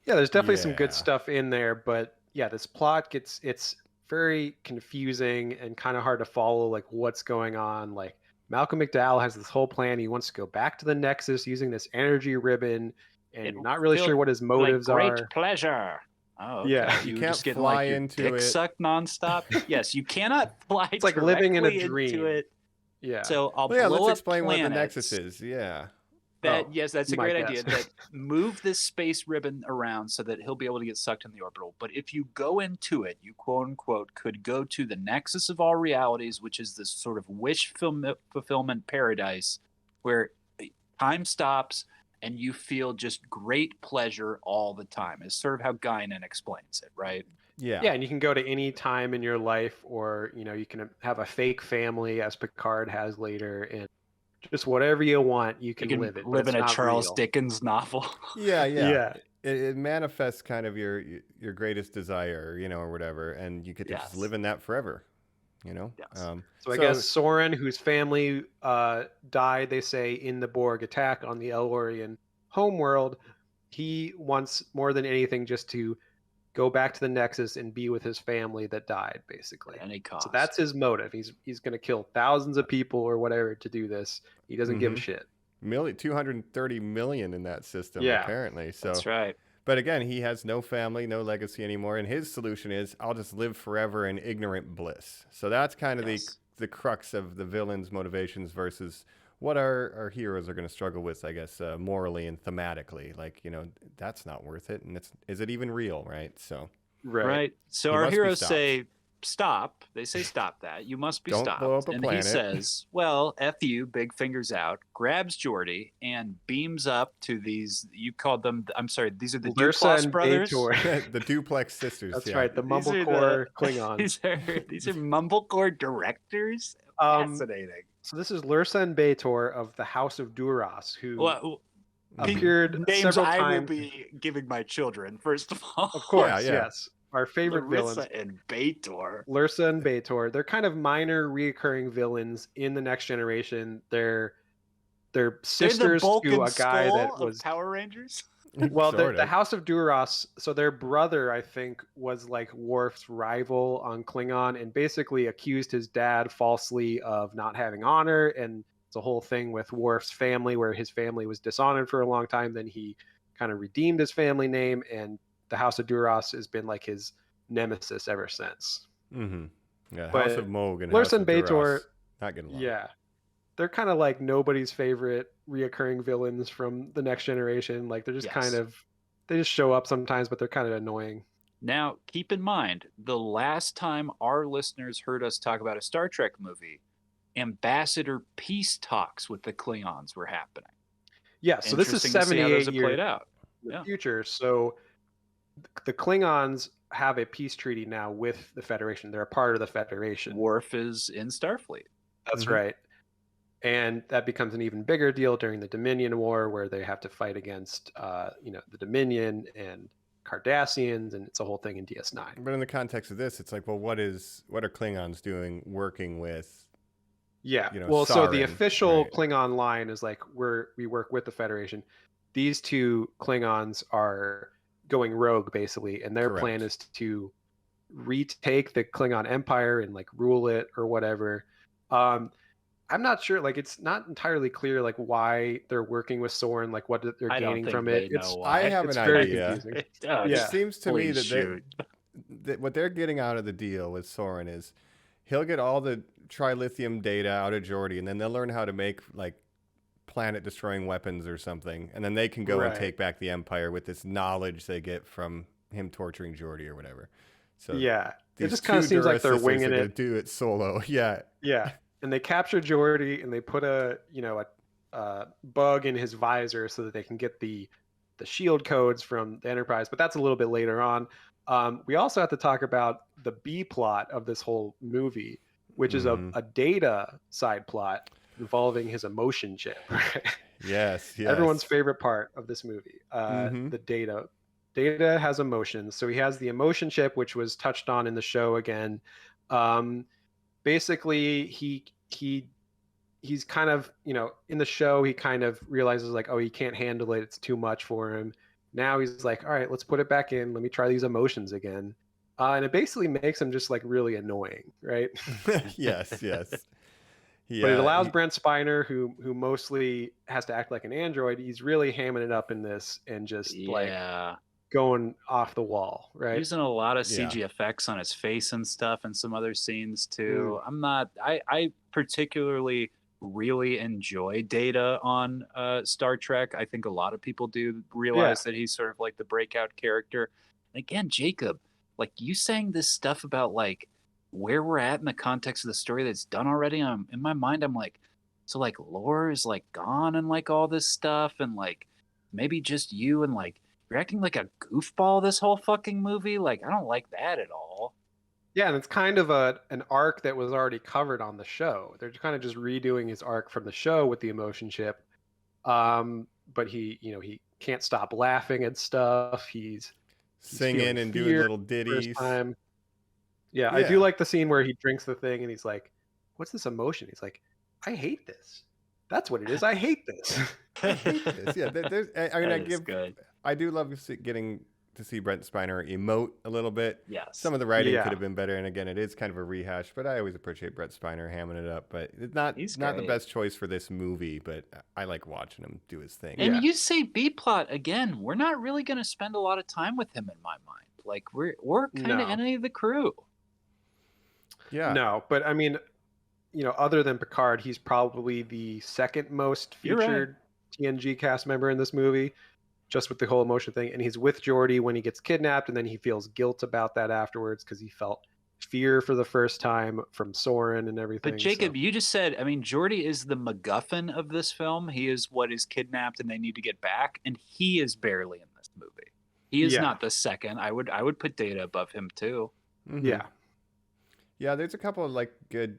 Yeah,
there's definitely some good stuff in there, but yeah, this plot it's very confusing and kind of hard to follow, like, what's going on. Like, Malcolm McDowell has this whole plan. He wants to go back to the Nexus using this energy ribbon, and you're not really sure what his motives
are.
Great
pleasure. Oh, okay.
Yeah, you can't
just
fly
like
into
dick
it.
Sucked nonstop. Yes, you cannot fly.
It's like living in a dream.
Into it.
Yeah.
So let's
explain
planets.
what the Nexus is. Yeah.
Yes, that's a great idea. That move this space ribbon around so that he'll be able to get sucked in the orbital. But if you go into it, you quote unquote could go to the nexus of all realities, which is this sort of wish fulfillment paradise where time stops and you feel just great pleasure all the time. Is sort of how Guinan explains it, right?
Yeah, and you can go to any time in your life, or you can have a fake family, as Picard has later, and just whatever you want, you can live it.
Live in a Charles Dickens novel.
Yeah. It manifests kind of your greatest desire, or whatever, and you get to just live in that forever, Yes.
So I guess Soren, whose family died, they say, in the Borg attack on the Elorian homeworld, he wants more than anything just to go back to the Nexus and be with his family that died, basically.
At any cost.
So that's his motive. He's going to kill thousands of people or whatever to do this. He doesn't give a shit.
230 million in that system, apparently. So
that's right.
But again, he has no family, no legacy anymore, and his solution is, I'll just live forever in ignorant bliss. So that's kind of the crux of the villain's motivations versus what our heroes are going to struggle with, I guess, morally and thematically. Like, that's not worth it, and is it even real, right? So
right. So our heroes say, stop. They say, stop that. You must be
Don't
stopped.
Blow up a
and
planet.
He says, well, F you, big fingers out, grabs Geordi and beams up to these, you called them, I'm sorry, these are the Duplass brothers?
The Duplex sisters.
That's right, the Mumblecore Klingons.
These are Mumblecore directors? Fascinating.
So this is Lursa and B'Etor of the House of Duras, who appeared
names
several
I
times.
will be giving my children, first of all.
Of course, yes. Our favorite villains.
Lursa and B'Etor.
Lursa and B'Etor. They're kind of minor reoccurring villains in the Next Generation. They're sisters to a guy that was
Power Rangers.
Well, the House of Duras, so their brother, I think, was like Worf's rival on Klingon and basically accused his dad falsely of not having honor. And it's a whole thing with Worf's family where his family was dishonored for a long time. Then he kind of redeemed his family name, and the House of Duras has been like his nemesis ever since.
Mm-hmm. Yeah, but House of Moog and
Lursa and B'Etor,
not getting along.
Yeah. They're kind of like nobody's favorite reoccurring villains from the Next Generation. Like they're just they just show up sometimes, but they're kind of annoying.
Now, keep in mind, the last time our listeners heard us talk about a Star Trek movie, Ambassador peace talks with the Klingons were happening.
Yeah, so this is 78 years
played out.
in the future. So the Klingons have a peace treaty now with the Federation. They're a part of the Federation.
Worf is in Starfleet.
That's right. And that becomes an even bigger deal during the Dominion War, where they have to fight against, the Dominion and Cardassians, and it's a whole thing in DS9.
But in the context of this, it's like, well, what are Klingons doing working with?
Yeah.
Sauron,
so the official Klingon line is like, we work with the Federation. These two Klingons are going rogue, basically, and their plan is to retake the Klingon Empire and like rule it or whatever. I'm not sure. Like, it's not entirely clear like why they're working with Soren, like what they're
I don't
gaining
think
from
they
it.
know
It's
why.
I have
it's
an
very
idea.
confusing.
Oh,
It
Yeah.
seems to me
please
that what they're getting out of the deal with Soren is he'll get all the trilithium data out of Geordi, and then they'll learn how to make like planet-destroying weapons or something, and then they can go and
Right.
take back the Empire with this knowledge they get from him torturing Geordi or whatever. So
Yeah, it
these
just kind of
two
seems like they're
Dura sisters
winging
are gonna
it.
do it solo. Yeah.
Yeah, and they capture Geordi and they put a bug in his visor so that they can get the shield codes from the Enterprise. But that's a little bit later on. We also have to talk about the B plot of this whole movie, which is a Data side plot involving his emotion chip.
Yes.
Everyone's favorite part of this movie, the Data. Data has emotions, so he has the emotion chip, which was touched on in the show again. Basically, he's kind of, in the show, he kind of realizes like, oh, he can't handle it. It's too much for him. Now he's like, all right, let's put it back in. Let me try these emotions again. And it basically makes him just like really annoying, right?
Yes.
But it allows Brent Spiner, who mostly has to act like an android, he's really hamming it up in this and just like going off the wall, right?
Using a lot of CG effects on his face and stuff, and some other scenes too. I particularly really enjoy Data on Star Trek. I think a lot of people do realize that he's sort of like the breakout character. And again, Jacob, like you saying this stuff about like where we're at in the context of the story that's done already. In my mind, I'm like, so like lore is like gone and like all this stuff, and like maybe just you and like you're acting like a goofball this whole fucking movie. Like I don't like that at all.
Yeah, and it's kind of an arc that was already covered on the show. They're kind of just redoing his arc from the show with the emotion chip. But he can't stop laughing at stuff. He's
singing and doing little ditties.
Yeah, I do like the scene where he drinks the thing and he's like, "What's this emotion?" He's like, "I hate this. That's what it is. I hate this."
I hate this. Yeah, I do love getting to see Brent Spiner emote a little bit.
Yes.
Some of the writing could have been better, and again, it is kind of a rehash, but I always appreciate Brent Spiner hamming it up. But it's not the best choice for this movie, but I like watching him do his thing.
And you say B plot again. We're not really going to spend a lot of time with him in my mind. Like we're kind of enemy of the crew.
Yeah.
No, but I mean, other than Picard, he's probably the second most featured TNG cast member in this movie, just with the whole emotion thing. And he's with Geordi when he gets kidnapped, and then he feels guilt about that afterwards because he felt fear for the first time from Soren and everything.
But Jacob, you just said, I mean, Geordi is the MacGuffin of this film. He is what is kidnapped and they need to get back, and he is barely in this movie. He is not the second. I would put Data above him too.
Mm-hmm. Yeah, there's a couple of like good.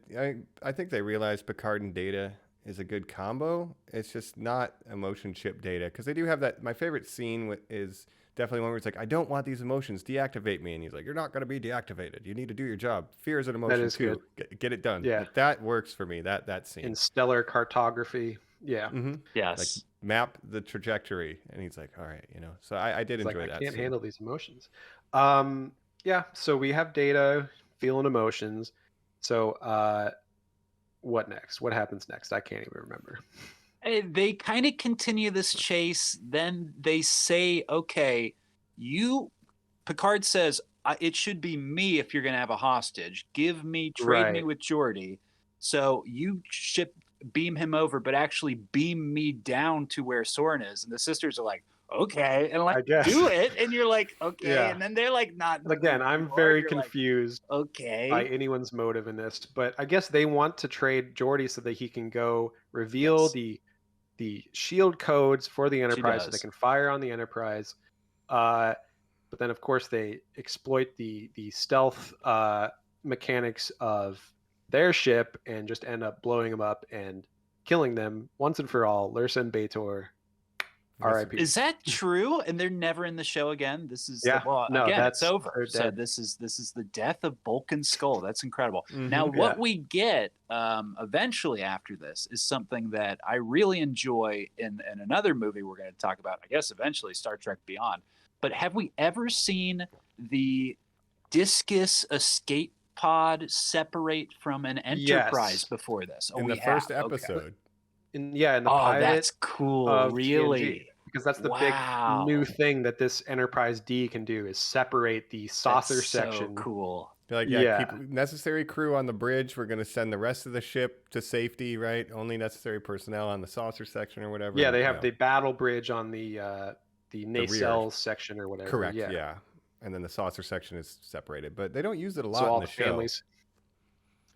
I think they realize Picard and Data is a good combo. It's just not emotion chip Data, because they do have that. My favorite scene is definitely one where it's like, I don't want these emotions, deactivate me, and he's like, you're not going to be deactivated. You need to do your job. Fear is an emotion too. Get it done.
Yeah,
like, that works for me. That scene
in stellar cartography. Yeah.
Mm-hmm.
Yes.
Like map the trajectory, and he's like, all right, So I did enjoy that.
I can't handle these emotions. Yeah. So we have Data feeling emotions. So what next? What happens next? I can't even remember.
They kind of continue this chase. Then they say, okay, Picard says, it should be me if you're going to have a hostage. Trade me with Geordi. So you beam him over, but actually beam me down to where Soren is. And the sisters are like, okay, and like do it, and you're like, okay, and then they're like, not
again. I'm very confused.
Like, okay,
by anyone's motive in this, but I guess they want to trade Geordi so that he can go reveal the shield codes for the Enterprise, so they can fire on the Enterprise. But then, of course, they exploit the stealth mechanics of their ship and just end up blowing them up and killing them once and for all. Lursa and B'Etor. R.I.P.
Is that true? And they're never in the show again? This is it's over. So this is the death of Bulk and Skull. That's incredible. Mm-hmm, now what we get eventually after this is something that I really enjoy in another movie we're going to talk about, I guess eventually, Star Trek Beyond. But have we ever seen the discus escape pod separate from an Enterprise before this?
In the first episode.
In the
oh,
pilot.
that's cool. Really?
TNG, because that's the big new thing that this Enterprise D can do is separate the saucer section.
So cool.
Like, keep necessary crew on the bridge. We're going to send the rest of the ship to safety, right? Only necessary personnel on the saucer section or whatever.
Yeah, they have the battle bridge on the nacelle section or whatever.
Correct, yeah. And then the saucer section is separated. But they don't use it a lot
so all
in the show.
Families.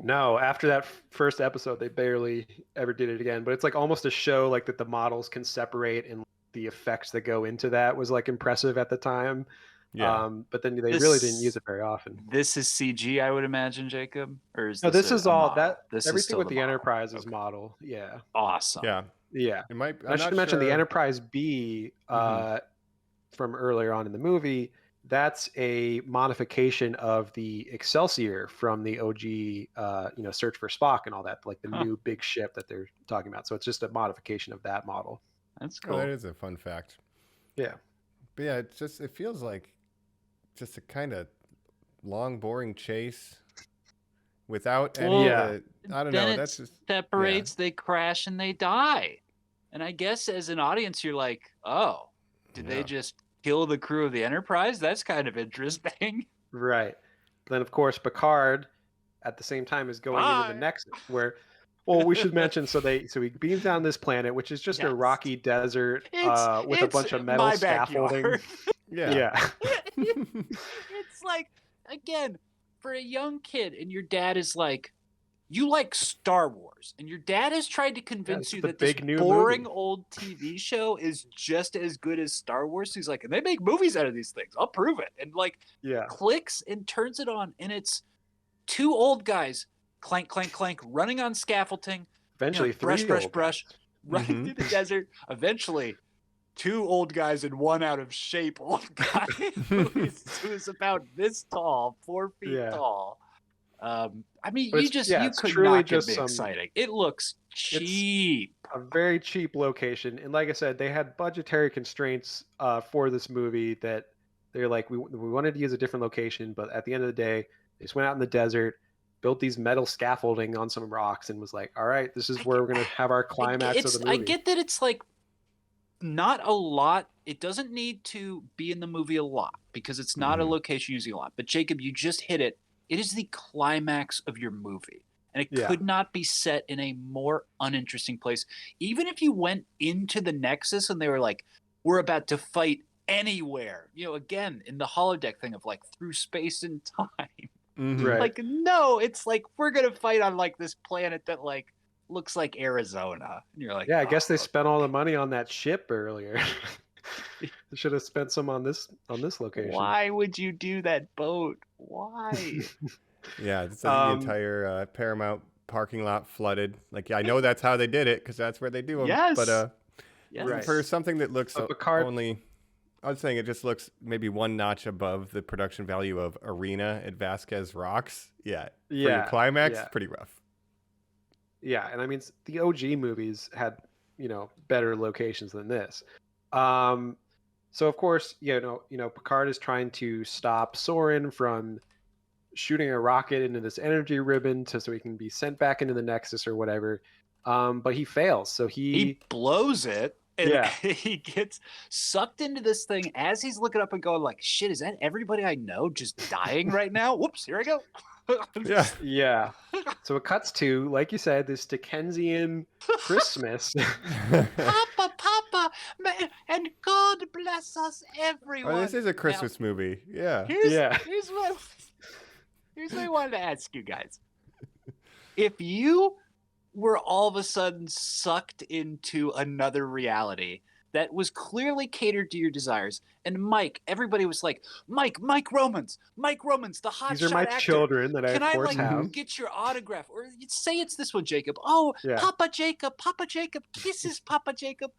No, after that first episode, they barely ever did it again. But it's like almost a show like that the models can separate, and the effects that go into that was like impressive at the time. Yeah. But then they really didn't use it very often.
This is CG, I would imagine, Jacob? Or is
this is all that?
This
everything with the
model.
Enterprise is model. Yeah.
Awesome.
Yeah.
Yeah.
It might.
I should mention the Enterprise B from earlier on in the movie. That's a modification of the Excelsior from the OG, Search for Spock and all that, like the new big ship that they're talking about. So it's just a modification of that model.
That's cool.
Oh, that is a fun fact.
Yeah.
But yeah, it feels like just a kind of long, boring chase without any I don't know. That's just
separates, they crash and they die. And I guess as an audience, you're like, oh, did they just kill the crew of the Enterprise? That's kind of interesting.
Right. Then, of course, Picard at the same time is going into the Nexus where... Well, we should mention, so he beams down this planet, which is just a rocky desert with a bunch of metal scaffolding. Yeah.
It's like, again, for a young kid, and your dad is like, you like Star Wars, and your dad has tried to convince you that this boring old TV show is just as good as Star Wars. He's like, and they make movies out of these things. I'll prove it. And clicks and turns it on, and it's two old guys. Clank, clank, clank, running on scaffolding. Eventually, brush, running through the desert. Eventually, two old guys and one out of shape old guy who is about this tall, 4 feet tall. I mean, you could not get me exciting. It looks cheap.
It's a very cheap location. And like I said, they had budgetary constraints for this movie that they're like, we wanted to use a different location, but at the end of the day, they just went out in the desert, built these metal scaffolding on some rocks, and was like, all right, this is where we're going to have our climax of the movie.
I get that it's like not a lot. It doesn't need to be in the movie a lot because it's not a location using a lot. But Jacob, you just hit it. It is the climax of your movie. And it could not be set in a more uninteresting place. Even if you went into the Nexus and they were like, we're about to fight anywhere. Again, in the holodeck thing of like through space and time.
Right.
Like, no, it's like we're gonna fight on like this planet that like looks like Arizona. And you're like,
I guess they spent all the money on that ship earlier. They should have spent some on this location.
Why would you do that boat? Why?
It's the entire Paramount parking lot flooded. Like, I know that's how they did it because that's where they do them.
Yes.
But for something that looks only. I was saying it just looks maybe one notch above the production value of Arena at Vasquez Rocks. For your climax, pretty rough.
Yeah, and I mean the OG movies had better locations than this. So of course Picard is trying to stop Soren from shooting a rocket into this energy ribbon so he can be sent back into the Nexus or whatever. But he fails, so he
blows it. And he gets sucked into this thing as he's looking up and going like, shit, is that everybody I know just dying right now? Whoops, here I go.
Yeah. So it cuts to, like you said, this Dickensian Christmas.
Papa, and God bless us, everyone.
Oh, this is a Christmas movie. Yeah.
Here's what I wanted to ask you guys. If you were all of a sudden sucked into another reality that was clearly catered to your desires, and everybody was like, Mike Romans, the hot
These are my
actor.
Children that
Can
I of course
I
have.
get your autograph? Or say it's this one, Jacob. Oh, Papa Jacob, kisses Papa Jacob.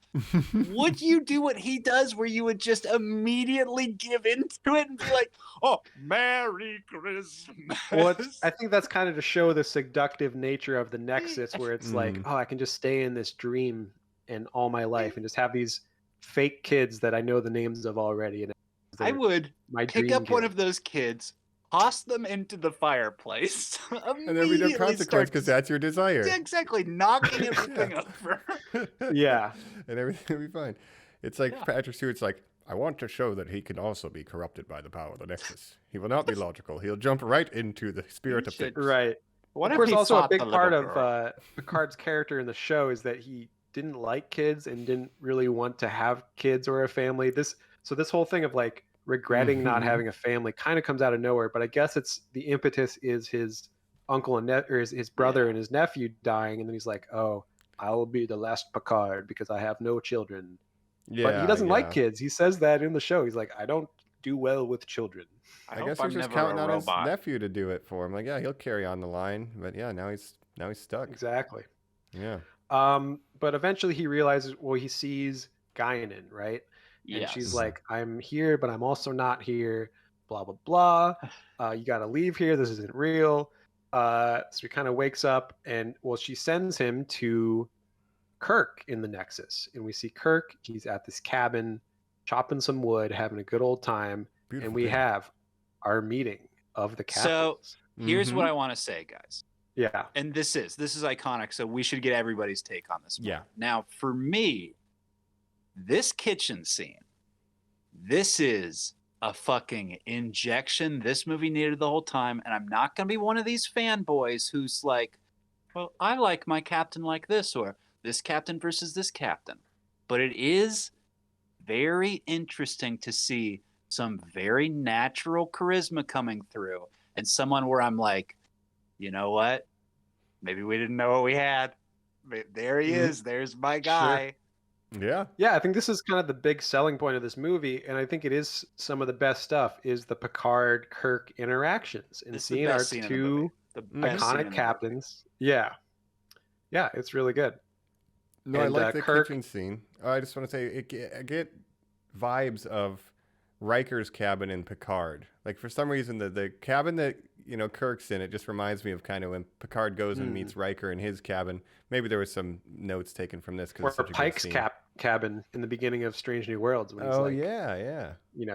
Would you do what he does where you would just immediately give into it and be like, oh, Merry Christmas?
Well, I think that's kind of to show the seductive nature of the Nexus, where it's like, oh, I can just stay in this dream and all my life and just have these fake kids that I know the names of already. And
I would pick up one of those kids, toss them into the fireplace,
And there'll be no consequence because that's your desire.
Exactly, knocking everything over.
Yeah.
And everything will be fine. It's like Patrick Stewart's like, I want to show that he can also be corrupted by the power of the Nexus. He will not be logical. He'll jump right into the spirit of things.
Right.
What
Of
if
course,
he
also a
fought
big
the
part
little
of
girl?
Picard's character in the show is that he didn't like kids and didn't really want to have kids or a family. This whole thing of like regretting not having a family kind of comes out of nowhere. But I guess it's the impetus is his uncle and or his brother and his nephew dying, and then he's like, "Oh, I will be the last Picard because I have no children." But he doesn't like kids. He says that in the show. He's like, "I don't do well with children."
I guess he's just counting on his nephew to do it for him. Like, yeah, he'll carry on the line, but yeah, now he's stuck.
Exactly.
Yeah.
But eventually he realizes, well, he sees Guinan, right? And she's like, I'm here, but I'm also not here. Blah blah blah. You got to leave here. This isn't real. So he kind of wakes up, and well, she sends him to Kirk in the Nexus, and we see Kirk. He's at this cabin, chopping some wood, having a good old time, and we have our meeting of the captains.
So here's what I want to say, guys.
Yeah.
And this is iconic, so we should get everybody's take on this one.
Yeah.
Now, for me, this kitchen scene, this is a fucking injection this movie needed the whole time, and I'm not going to be one of these fanboys who's like, well, I like my captain like this, or this captain versus this captain. But it is very interesting to see some very natural charisma coming through, and someone where I'm like, you know what? Maybe we didn't know what we had. But there he is. There's my guy.
Sure. Yeah.
Yeah, I think this is kind of the big selling point of this movie, and I think it is some of the best stuff is the Picard-Kirk interactions and seeing our two iconic captains. Yeah. Yeah, it's really good.
No, and, I like the kitchen scene. I just want to say, I get vibes of Riker's cabin in Picard. Like, for some reason, the cabin that, Kirk's in, it just reminds me of kind of when Picard goes and meets Riker in his cabin. Maybe there was some notes taken from this.
Or Pike's cabin in the beginning of Strange New Worlds. When he's
yeah.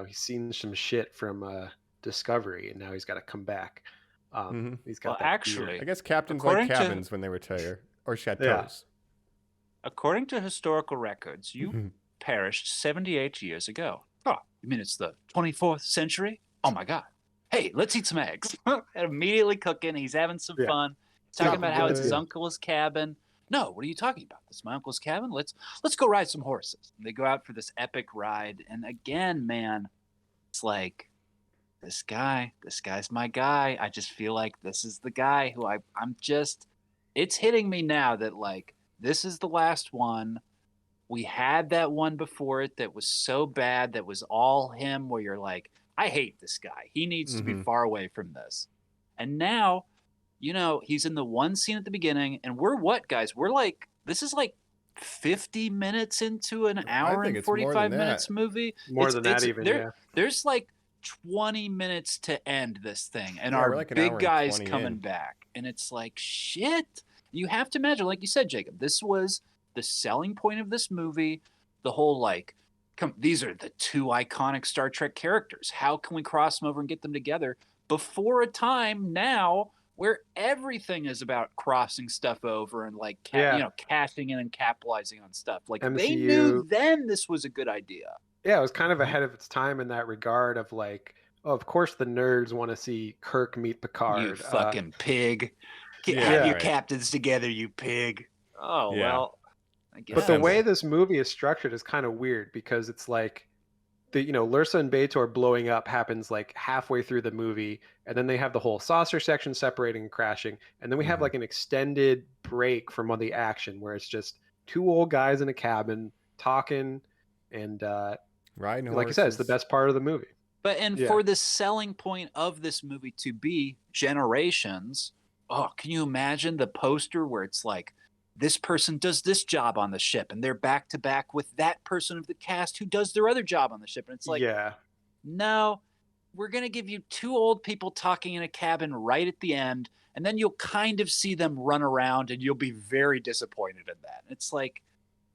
He's seen some shit from Discovery, and now he's got to come back. He's got
actually,
I guess captains like cabins when they retire, or chateaus.
Yeah.
According to historical records, you perished 78 years ago. Oh, you mean it's the 24th century? Oh my God. Hey, let's eat some eggs. And immediately cooking. He's having some fun. He's talking about how it's his uncle's cabin. No, what are you talking about? This is my uncle's cabin? Let's go ride some horses. And they go out for this epic ride. And again, man, it's like, this guy's my guy. I just feel like this is the guy who I'm just, it's hitting me now that like, this is the last one. We had that one before it that was so bad that was all him, where you're like, I hate this guy. He needs to be far away from this. And now, he's in the one scene at the beginning, and we're what, guys? We're like, this is like 50 minutes into an hour and 45 minutes movie.
More than that even, yeah.
There's like 20 minutes to end this thing, and our like big guy's coming back. And it's like, shit. You have to imagine, like you said, Jacob, this was the selling point of this movie. The whole like, these are the two iconic Star Trek characters. How can we cross them over and get them together before a time now where everything is about crossing stuff over and like, cashing in and capitalizing on stuff. Like MCU, they knew then this was a good idea.
Yeah, it was kind of ahead of its time in that regard of like, oh, of course the nerds want to see Kirk meet Picard.
You fucking pig. Have your captains together, you pig. Oh, well. I guess
but the way this movie is structured is kind of weird because it's like, Lursa and B'Etor blowing up happens like halfway through the movie, and then they have the whole saucer section separating and crashing, and then we have like an extended break from all the action where it's just two old guys in a cabin talking, and
riding
like I said, it's the best part of the movie.
But for the selling point of this movie to be generations, oh, can you imagine the poster where it's like, this person does this job on the ship, and they're back to back with that person of the cast who does their other job on the ship. And it's like, no, we're going to give you two old people talking in a cabin right at the end, and then you'll kind of see them run around, and you'll be very disappointed in that. It's like,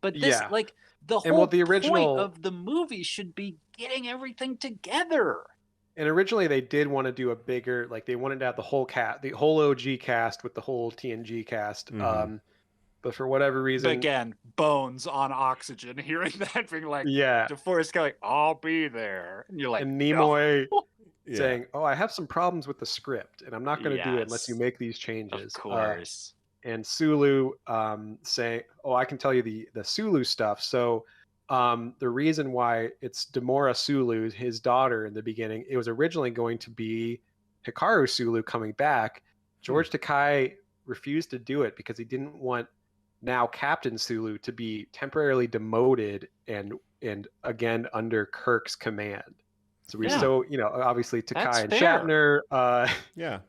but this, like, the whole
original
point of the movie should be getting everything together.
And originally they did want to do a bigger, like they wanted to have the whole OG cast with the whole TNG cast. But for whatever reason,
But again, bones on oxygen. Hearing that, being like,
yeah,
DeForest Kelly, I'll be there, and you're like,
and Nimoy
Yeah.
saying, "Oh, I have some problems with the script, and I'm not going to do it unless you
Yes.
make these changes."
Of course.
And Sulu saying, "Oh, I can tell you the Sulu stuff." So the reason why it's Demora Sulu, his daughter, in the beginning, it was originally going to be Hikaru Sulu coming back. George Takei refused to do it because he didn't want now Captain Sulu to be temporarily demoted and again under Kirk's command. So we so obviously Takei and
fair.
Shatner
Yeah.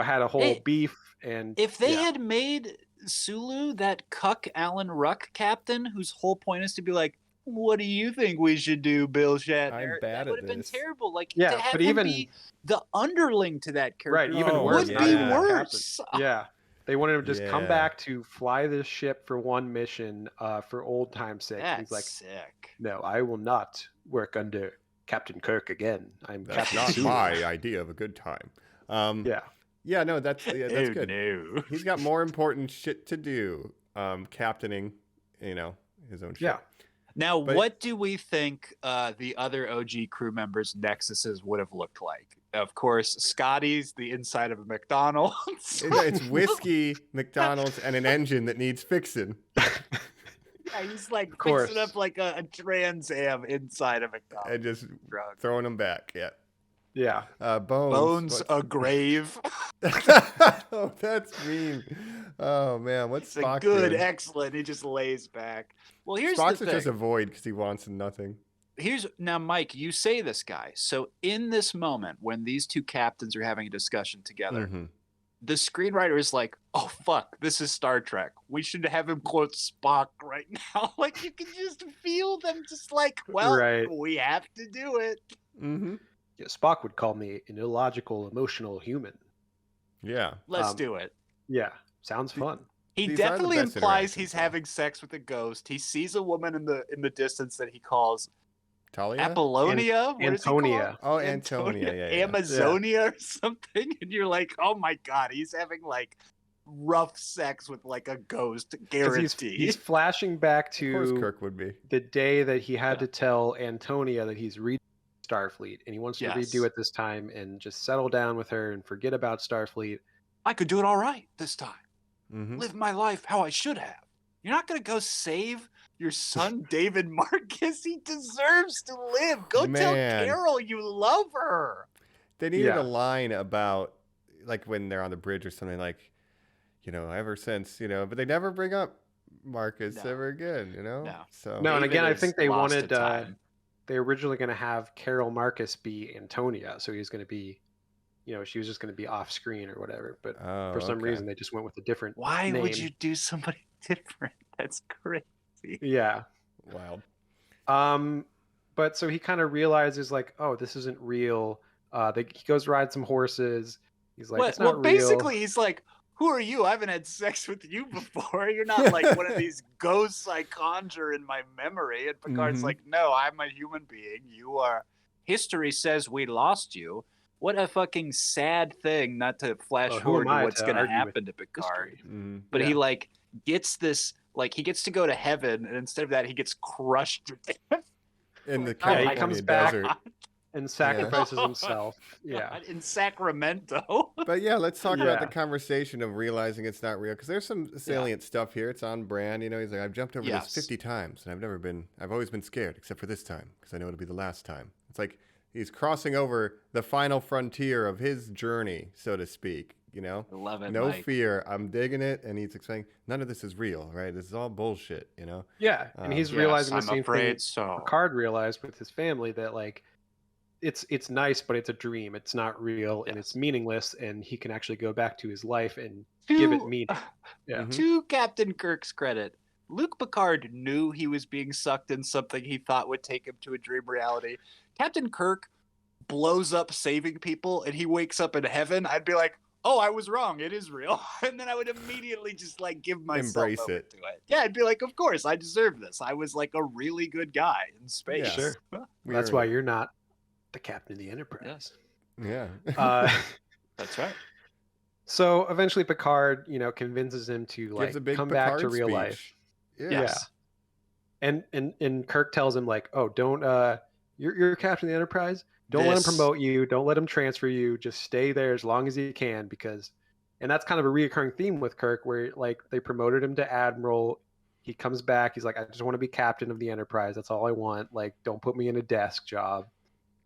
had a whole beef. And
if they had made Sulu that cuck Alan Ruck captain, whose whole point is to be like, what do you think we should do, Bill Shatner?
I'm bad
that would
at
have been
this.
terrible. Like,
Yeah,
to have
but
him
even-
be the underling to that character
Right, even
Oh,
worse.
would
yeah.
be
not even
worse.
Captain. Yeah. They wanted him to just come
Yeah.
back to fly this ship for one mission for old time's sake.
That's
He's like,
sick.
no, I will not work under Captain Kirk again. I'm
That's
Captain
not
Sulu.
my idea of a good time.
Yeah.
Yeah, no, that's good.
No.
He's got more important shit to do, captaining, his own ship.
Yeah.
Now,
But-
what do we think the other OG crew members' nexuses would have looked like? Of course, Scotty's the inside of a McDonald's.
It's whiskey, McDonald's, and an engine that needs fixing.
Yeah, he's like
course.
fixing up like a Trans Am inside of McDonald's.
And just
Drug.
throwing them back. Yeah.
Yeah.
Bones.
Bones, a grave.
Oh, that's mean. Oh man, what's
It's a
Spock
good,
doing?
excellent. He just lays back. Well, here's
Spock's
the
is
thing.
just a void because he wants nothing.
Now, Mike, you say this guy. So in this moment, when these two captains are having a discussion together,
Mhm.
the screenwriter is like, "Oh fuck, this is Star Trek. We should have him quote Spock right now." Like you can just feel them, just like, "Well,
Right.
we have to do it."
Mm-hmm.
Yeah, Spock would call me an illogical, emotional human.
Yeah.
Let's do it.
Yeah. Sounds fun.
He
These are the
definitely
best
implies
interactions,
he's
though.
having sex with a ghost. He sees a woman in the distance that he calls
Talia?
Apollonia. What does he call
Antonia.
her?
Oh, Antonia. Yeah.
Amazonia or something, and you're like, oh my god, he's having like rough sex with like a ghost,
'Cause
guaranteed.
he's flashing back
Of course,
to
Kirk would be.
the day that he had to tell Antonia that he's redoing Starfleet, and he wants to
Yes.
redo it this time and just settle down with her and forget about Starfleet.
I could do it all right this time.
Mm-hmm.
Live my life how I should have. You're not gonna go save your son David Marcus. He deserves to live. Go tell
Man.
Carol you love her.
They needed
Yeah.
a line about, like, when they're on the bridge or something, like, ever since, but they never bring up Marcus
No.
ever again,
No.
So
No, and
David
again, I
is
think they
lost
wanted
to time.
they were originally going to have Carol Marcus be Antonia, so he was going to be, she was just going to be off screen or whatever. But
Oh,
for some
okay.
reason, they just went with a different.
Why would
name.
you do somebody different? That's crazy.
Yeah.
Wild.
But so he kind of realizes like, oh, this isn't real. He goes ride some horses. He's like, it's not real.
Basically, he's like, who are you? I haven't had sex with you before. You're not like one of these ghosts I conjure in my memory. And Picard's
Mhm.
like, no, I'm a human being. You are. History says we lost you. What a fucking sad thing, not to flash
Well, who
forward
am
to
I
what's
to
going to
argue with
happen to Picard.
history?
Mhm.
But
Yeah.
he like gets this, like he gets to go to heaven, and instead of that, he gets crushed to death.
In the
Yeah, he
California
comes back.
desert.
And sacrifices himself. Yeah.
God, in Sacramento.
But yeah, let's talk about the
Yeah.
conversation of realizing it's not real, because there's some salient stuff here. It's on brand. He's like, I've jumped over
Yes.
this 50 times, and I've always been scared, except for this time, because I know it'll be the last time. It's like he's crossing over the final frontier of his journey, so to speak.
I love it.
No
Mike.
fear. I'm digging it, and he's explaining none of this is real, right? This is all bullshit.
Yeah. And he's
Yes,
realizing the
I'm
same
afraid
thing
so.
Picard realized with his family, that like it's nice, but it's a dream. It's not real and it's meaningless, and he can actually go back to his life and give it meaning. Yeah.
Mhm.
To Captain Kirk's credit, Luke Picard knew he was being sucked in something he thought would take him to a dream reality. Captain Kirk blows up saving people, and he wakes up in heaven. I'd be like, oh, I was wrong. It is real. And then I would immediately just like give myself
Embrace
over
it.
to it. Yeah, I'd be like, of course, I deserve this. I was like a really good guy in space.
Yeah.
Sure.
We
That's
earned
why
it.
you're not. the captain of the Enterprise.
Yeah.
That's right.
So eventually Picard, convinces him to
Gives a big
come back to
Picard
real
speech.
life.
Yeah.
Yes.
And Kirk tells him like, "Oh, don't you're captain of the Enterprise. Don't let him promote you. Don't let him transfer you. Just stay there as long as you can because." And that's kind of a reoccurring theme with Kirk, where like they promoted him to admiral. He comes back. He's like, "I just want to be captain of the Enterprise. That's all I want. Like, don't put me in a desk job."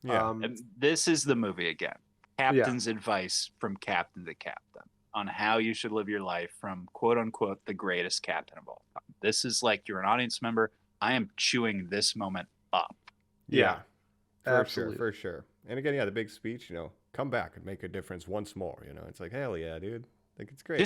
Yeah.
And this is the movie again. Captain's advice from captain to captain on how you should live your life from quote unquote the greatest captain of all time. This is like you're an audience member. I am chewing this moment up.
Yeah.
Absolutely.
For sure. And again, the big speech, come back and make a difference once more. It's like, hell yeah, dude. I think it's great.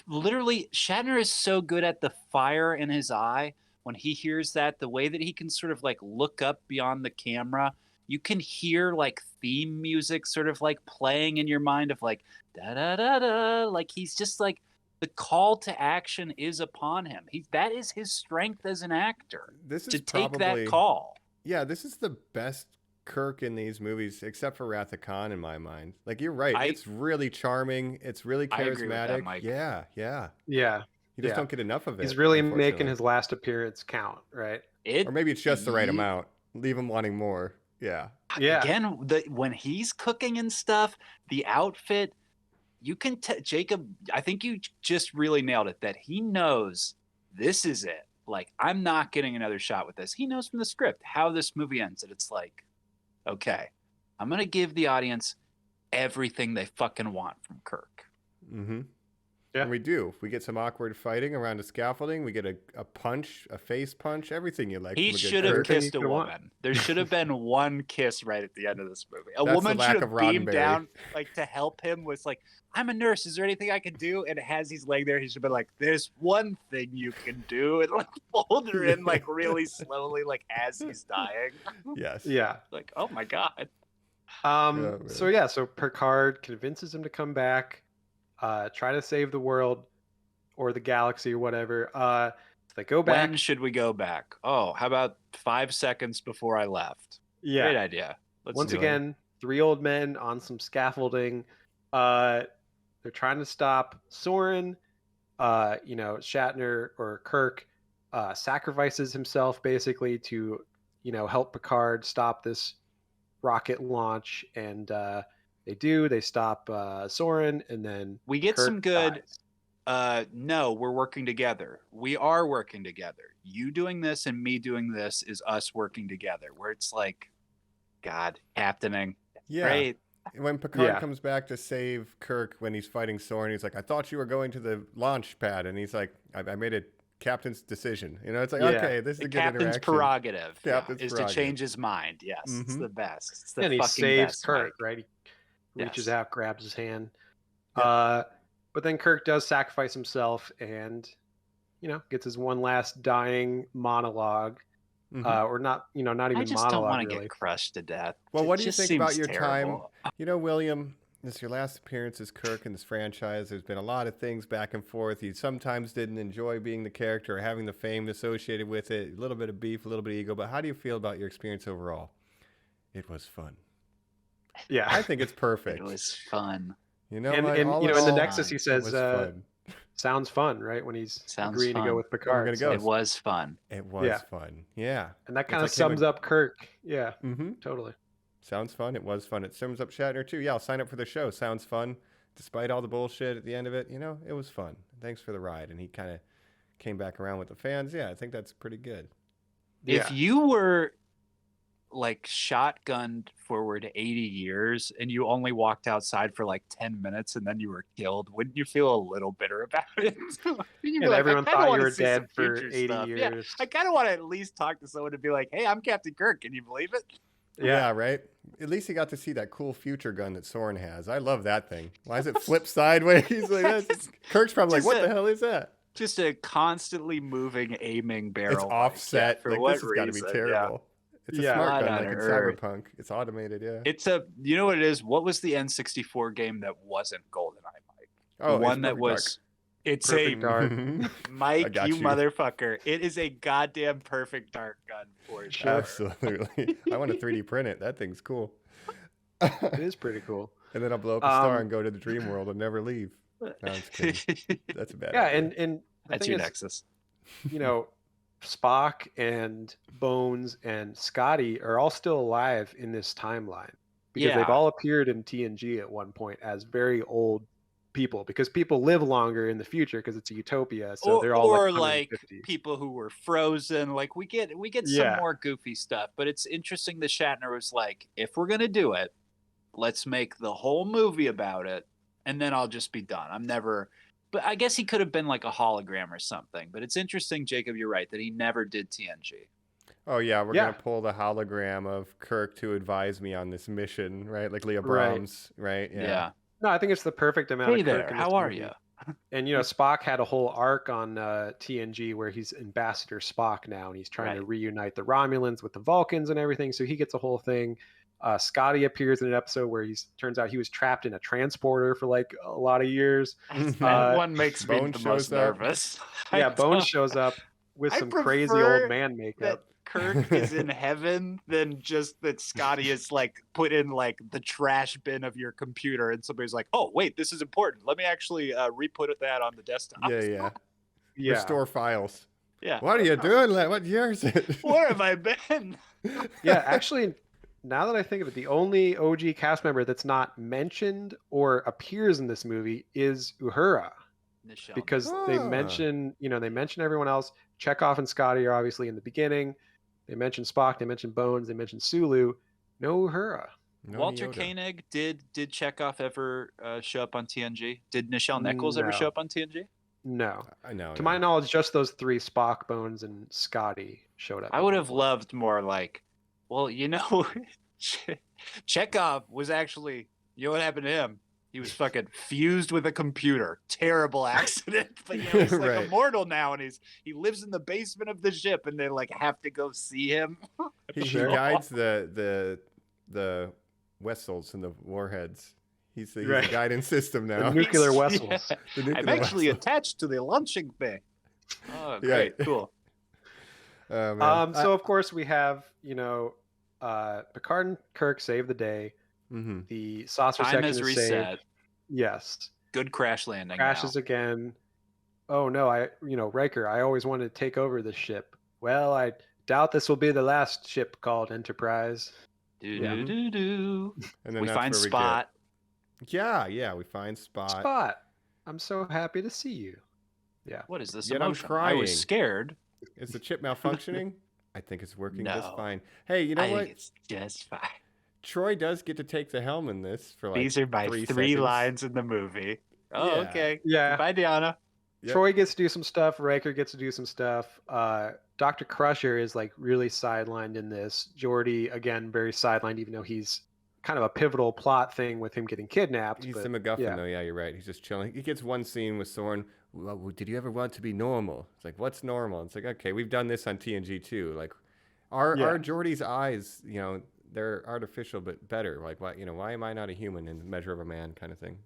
Literally, Shatner is so good at the fire in his eye when he hears that, the way that he can sort of like look up beyond the camera. You can hear like theme music sort of like playing in your mind of like da da da da. Like he's just like the call to action is upon him. That is his strength as an actor.
This is
to take that call.
Yeah, this is the best Kirk in these movies, except for Wrath of Khan, in my mind. Like you're right, it's really charming. It's really charismatic.
I agree with that, Mike.
Yeah. You just don't get enough of it.
He's really making his last appearance count, right?
Or maybe it's just the right amount. Leave him wanting more. Yeah.
Again, when he's cooking and stuff, the outfit, you can Jacob, I think you just really nailed it, that he knows this is it. Like, I'm not getting another shot with this. He knows from the script how this movie ends. And it's like, okay, I'm going to give the audience everything they fucking want from Kirk.
Mm-hmm. Yeah. And we do. We get some awkward fighting around the scaffolding. We get a punch, a face punch, everything you like.
He should have kissed a woman. There should have been one kiss right at the end of this movie. A woman should have beamed down like to help him with like, I'm a nurse. Is there anything I can do? And as he's laying there, he should have been like, there's one thing you can do. And like fold her in like really slowly, like as he's dying.
Yes.
Yeah.
Like, oh my God.
So Picard convinces him to come back. Try to save the world or the galaxy or whatever. They go back.
When should we go back? Oh, how about 5 seconds before I left?
Yeah.
Great idea.
Once again, 3 old men on some scaffolding. They're trying to stop Soren. Shatner or Kirk sacrifices himself basically to, help Picard stop this rocket launch. And they stop Soren, and then
we get
Kirk
some good
dies.
No, we're working together. We are working together. You doing this and me doing this is us working together, where it's like, God, captaining.
Yeah.
Great.
When Picard comes back to save Kirk when he's fighting Soren, he's like, I thought you were going to the launch pad. And he's like, I made a captain's decision. It's like, okay, this is a good interaction.
Captain's prerogative
Captain's
to change his mind. Yes, It's the best. It's the
and he
fucking
saves
best,
Kirk,
Mike.
right? He reaches out, grabs his hand.
Yep.
But then Kirk does sacrifice himself and, gets his one last dying monologue. Or not, not even monologue.
I just don't want to
really.
get crushed to death.
Well,
It
what do you
just
think about your
terrible.
time? William, this is your last appearance as Kirk in this franchise. There's been a lot of things back and forth. You sometimes didn't enjoy being the character or having the fame associated with it. A little bit of beef, a little bit of ego. But how do you feel about your experience overall? It was fun.
Yeah.
I think it's perfect.
It was fun.
In the Nexus, he says, sounds fun, right? When he's agreeing to go with Picard.
It was fun.
It was fun. Yeah.
And that kind of sums up Kirk. Yeah.
Mm-hmm.
Totally.
Sounds fun. It was fun. It sums up Shatner too. Yeah, I'll sign up for the show. Sounds fun. Despite all the bullshit at the end of it, it was fun. Thanks for the ride. And he kind of came back around with the fans. Yeah, I think that's pretty good.
If you were like shotgunned forward 80 years and you only walked outside for like 10 minutes and then you were killed, wouldn't you feel a little bitter about it?
Everyone thought you were dead for 80 years.
Yeah, I kind of want to at least talk to someone and be like, hey, I'm Captain Kirk. Can you believe it?
Yeah, right? At least he got to see that cool future gun that Soren has. I love that thing. Why is it flip sideways? Like, Kirk's probably like, what the hell is that?
Just a constantly moving, aiming barrel.
It's offset.
For
like,
what
this has got to be terrible. It's a smart gun, like in Cyberpunk. It's automated,
It's you know what it is? What was the N64 game that wasn't GoldenEye, Mike?
Oh,
the one that was...
Dark.
It's
Perfect Dark.
Mike, you motherfucker. It is a goddamn Perfect Dark gun for sure.
Absolutely. I want to 3D print it. That thing's cool.
It is pretty cool.
And then I'll blow up a star and go to the dream world and never leave. No, I'm just kidding. That's a bad idea.
And the
That's
thing
your
is,
nexus.
you know, Spock and Bones and Scotty are all still alive in this timeline because they've all appeared in TNG at one point as very old people, because people live longer in the future because it's a utopia, so they're all
like
150.
people who were frozen. Like we get some more goofy stuff, but it's interesting that Shatner was like, if we're gonna do it, let's make the whole movie about it, and then I'll just be done. I'm never. But I guess he could have been like a hologram or something. But it's interesting, Jacob, you're right, that he never did TNG.
Oh, yeah, we're going to pull the hologram of Kirk to advise me on this mission, right? Like Leah Brahms, right?
Yeah.
No, I think it's the perfect amount
Hey
of Kirk
there,
in this
how are
movie.
you?
And, Spock had a whole arc on TNG where he's Ambassador Spock now, and he's trying to reunite the Romulans with the Vulcans and everything, so he gets a whole thing. Scotty appears in an episode where turns out he was trapped in a transporter for like a lot of years.
That one makes me the most nervous.
Yeah, Bones shows up with some crazy old man makeup.
Kirk is in heaven than just that Scotty is like put in like the trash bin of your computer and somebody's like, oh wait, this is important, let me actually re-put that on the desktop.
Yeah Restore files.
Yeah,
what are you doing? What year is it?
Where have I been?
Yeah, actually, now that I think of it, the only OG cast member that's not mentioned or appears in this movie is Uhura. Because they mention everyone else. Chekhov and Scotty are obviously in the beginning. They mention Spock, they mention Bones, they mention Sulu. No Uhura.
No
Walter
Yoda.
Koenig, did Chekhov ever show up on TNG? Did Nichelle Nichols ever show up on TNG?
No.
I know.
To my knowledge, just those three, Spock, Bones, and Scotty, showed up.
I would have loved more like, well, Chekhov was actually, what happened to him? He was fucking fused with a computer. Terrible accident. But he's like immortal now, and he lives in the basement of the ship, and they like have to go see him.
He guides the vessels and the warheads. He's the guidance system now.
The nuclear vessels.
I'm actually attached to the launching bay. Oh, great, cool.
So of course we have Picard and Kirk save the day.
Mm-hmm.
The saucer
Time
section
has
is
reset.
saved. Yes.
Good crash landing.
Crashes again. Oh no, Riker, I always wanted to take over this ship. Well, I doubt this will be the last ship called Enterprise.
Do. And
then
we find Spot.
Yeah, we find Spot.
Spot, I'm so happy to see you. Yeah.
What is this
Yet
emotion?
I'm crying.
I was scared.
Is the chip malfunctioning? I think it's working just
No.
fine. Hey, you know
I
what?
think it's just fine.
Troy does get to take the helm in this for like
These are my
3
three
seconds.
lines in the movie. Oh,
Yeah.
okay.
Yeah.
Bye, Deanna.
Yep.
Troy gets to do some stuff. Riker gets to do some stuff. Dr. Crusher is like really sidelined in this. Geordi, again, very sidelined, even though he's kind of a pivotal plot thing with him getting kidnapped.
He's the MacGuffin, though. Yeah, you're right. He's just chilling. He gets one scene with Soren. Well, did you ever want to be normal? It's like, what's normal? It's like, okay, we've done this on TNG too. Like, our Geordi's eyes, they're artificial but better. Like, why am I not a human in the measure of a man kind of thing?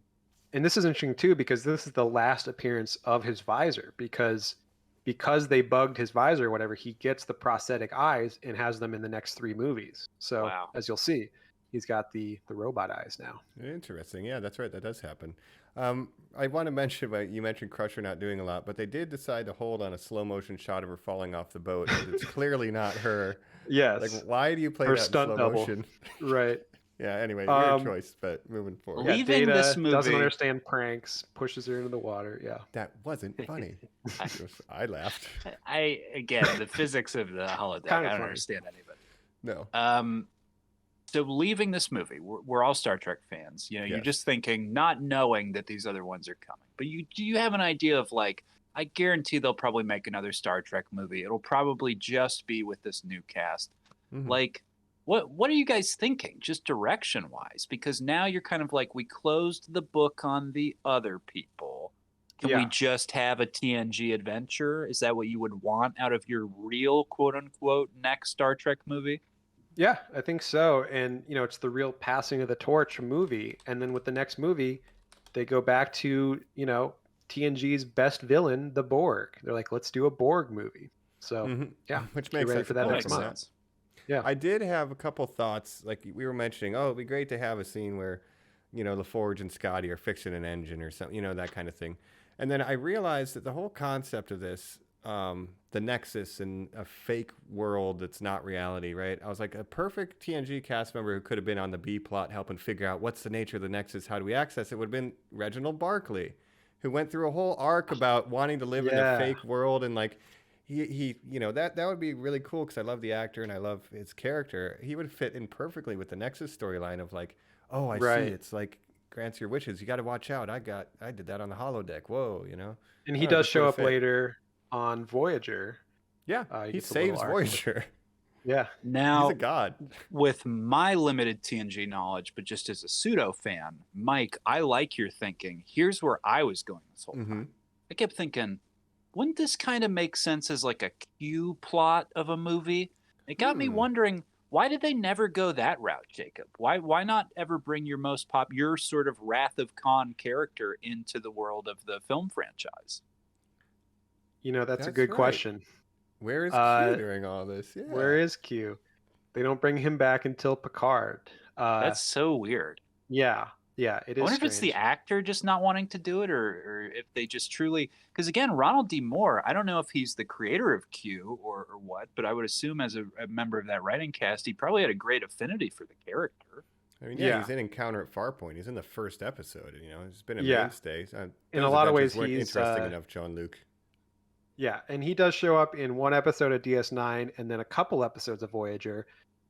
And this is interesting too, because this is the last appearance of his visor, because they bugged his visor or whatever, he gets the prosthetic eyes and has them in the next 3 movies. So as you'll see, he's got the robot eyes now.
Interesting. Yeah, that's right. That does happen. I want to mention, you mentioned Crusher not doing a lot, but they did decide to hold on a slow motion shot of her falling off the boat. It's clearly not her.
Yes.
Like, why do you play
her
that
stunt
in slow
double.
motion?
Right.
Yeah, anyway, weird choice, but moving forward.
Yeah,
Leaving
Data
this movie
doesn't understand pranks, pushes her into the water. Yeah.
That wasn't funny. I laughed.
Again, the physics of the holodeck,
Kind of
I don't
funny.
understand any of it.
No.
So leaving this movie, we're all Star Trek fans. You're just thinking, not knowing that these other ones are coming. But do you have an idea of like, I guarantee they'll probably make another Star Trek movie. It'll probably just be with this new cast.
Mhm.
Like, what are you guys thinking, just direction wise? Because now you're kind of like, we closed the book on the other people. Can we just have a TNG adventure? Is that what you would want out of your real quote unquote next Star Trek movie?
Yeah, I think so. And, it's the real passing of the torch movie. And then with the next movie, they go back to, TNG's best villain, the Borg. They're like, let's do a Borg movie. So, yeah,
Which
get
makes
ready
sense.
for that
Oh,
next
makes
month.
sense.
Yeah.
I did have a couple thoughts. Like we were mentioning, oh, it'd be great to have a scene where, LaForge and Scotty are fixing an engine or something, that kind of thing. And then I realized that the whole concept of this, the Nexus and a fake world that's not reality, right? I was like, a perfect TNG cast member who could have been on the B plot helping figure out what's the nature of the Nexus, how do we access it, would have been Reginald Barclay, who went through a whole arc about wanting to live in a fake world. And like, he that would be really cool because I love the actor and I love his character. He would fit in perfectly with the Nexus storyline of like, oh, I see, it's like grants your wishes. You got to watch out. I did that on the holodeck. Whoa,
And he does show up later on Voyager.
Yeah, he saves Voyager.
Yeah.
Now,
he's a god.
With my limited TNG knowledge, but just as a pseudo fan, Mike, I like your thinking. Here's where I was going this whole time. I kept thinking, wouldn't this kind of make sense as like a Q plot of a movie? It got me wondering, why did they never go that route, Jacob? Why not ever bring your your sort of Wrath of Khan character into the world of the film franchise?
That's a good question.
Where is Q during all this? Yeah.
Where is Q? They don't bring him back until Picard.
That's so weird.
Yeah, it is.
I wonder if it's the actor just not wanting to do it, or if they just truly. Because again, Ronald D. Moore, I don't know if he's the creator of Q or what, but I would assume as a member of that writing cast, he probably had a great affinity for the character.
I mean, he's in Encounter at Farpoint. He's in the first episode. He's been a mainstay.
In a lot of ways, he's
interesting enough, Jean-Luc.
Yeah, and he does show up in one episode of DS9 and then a couple episodes of Voyager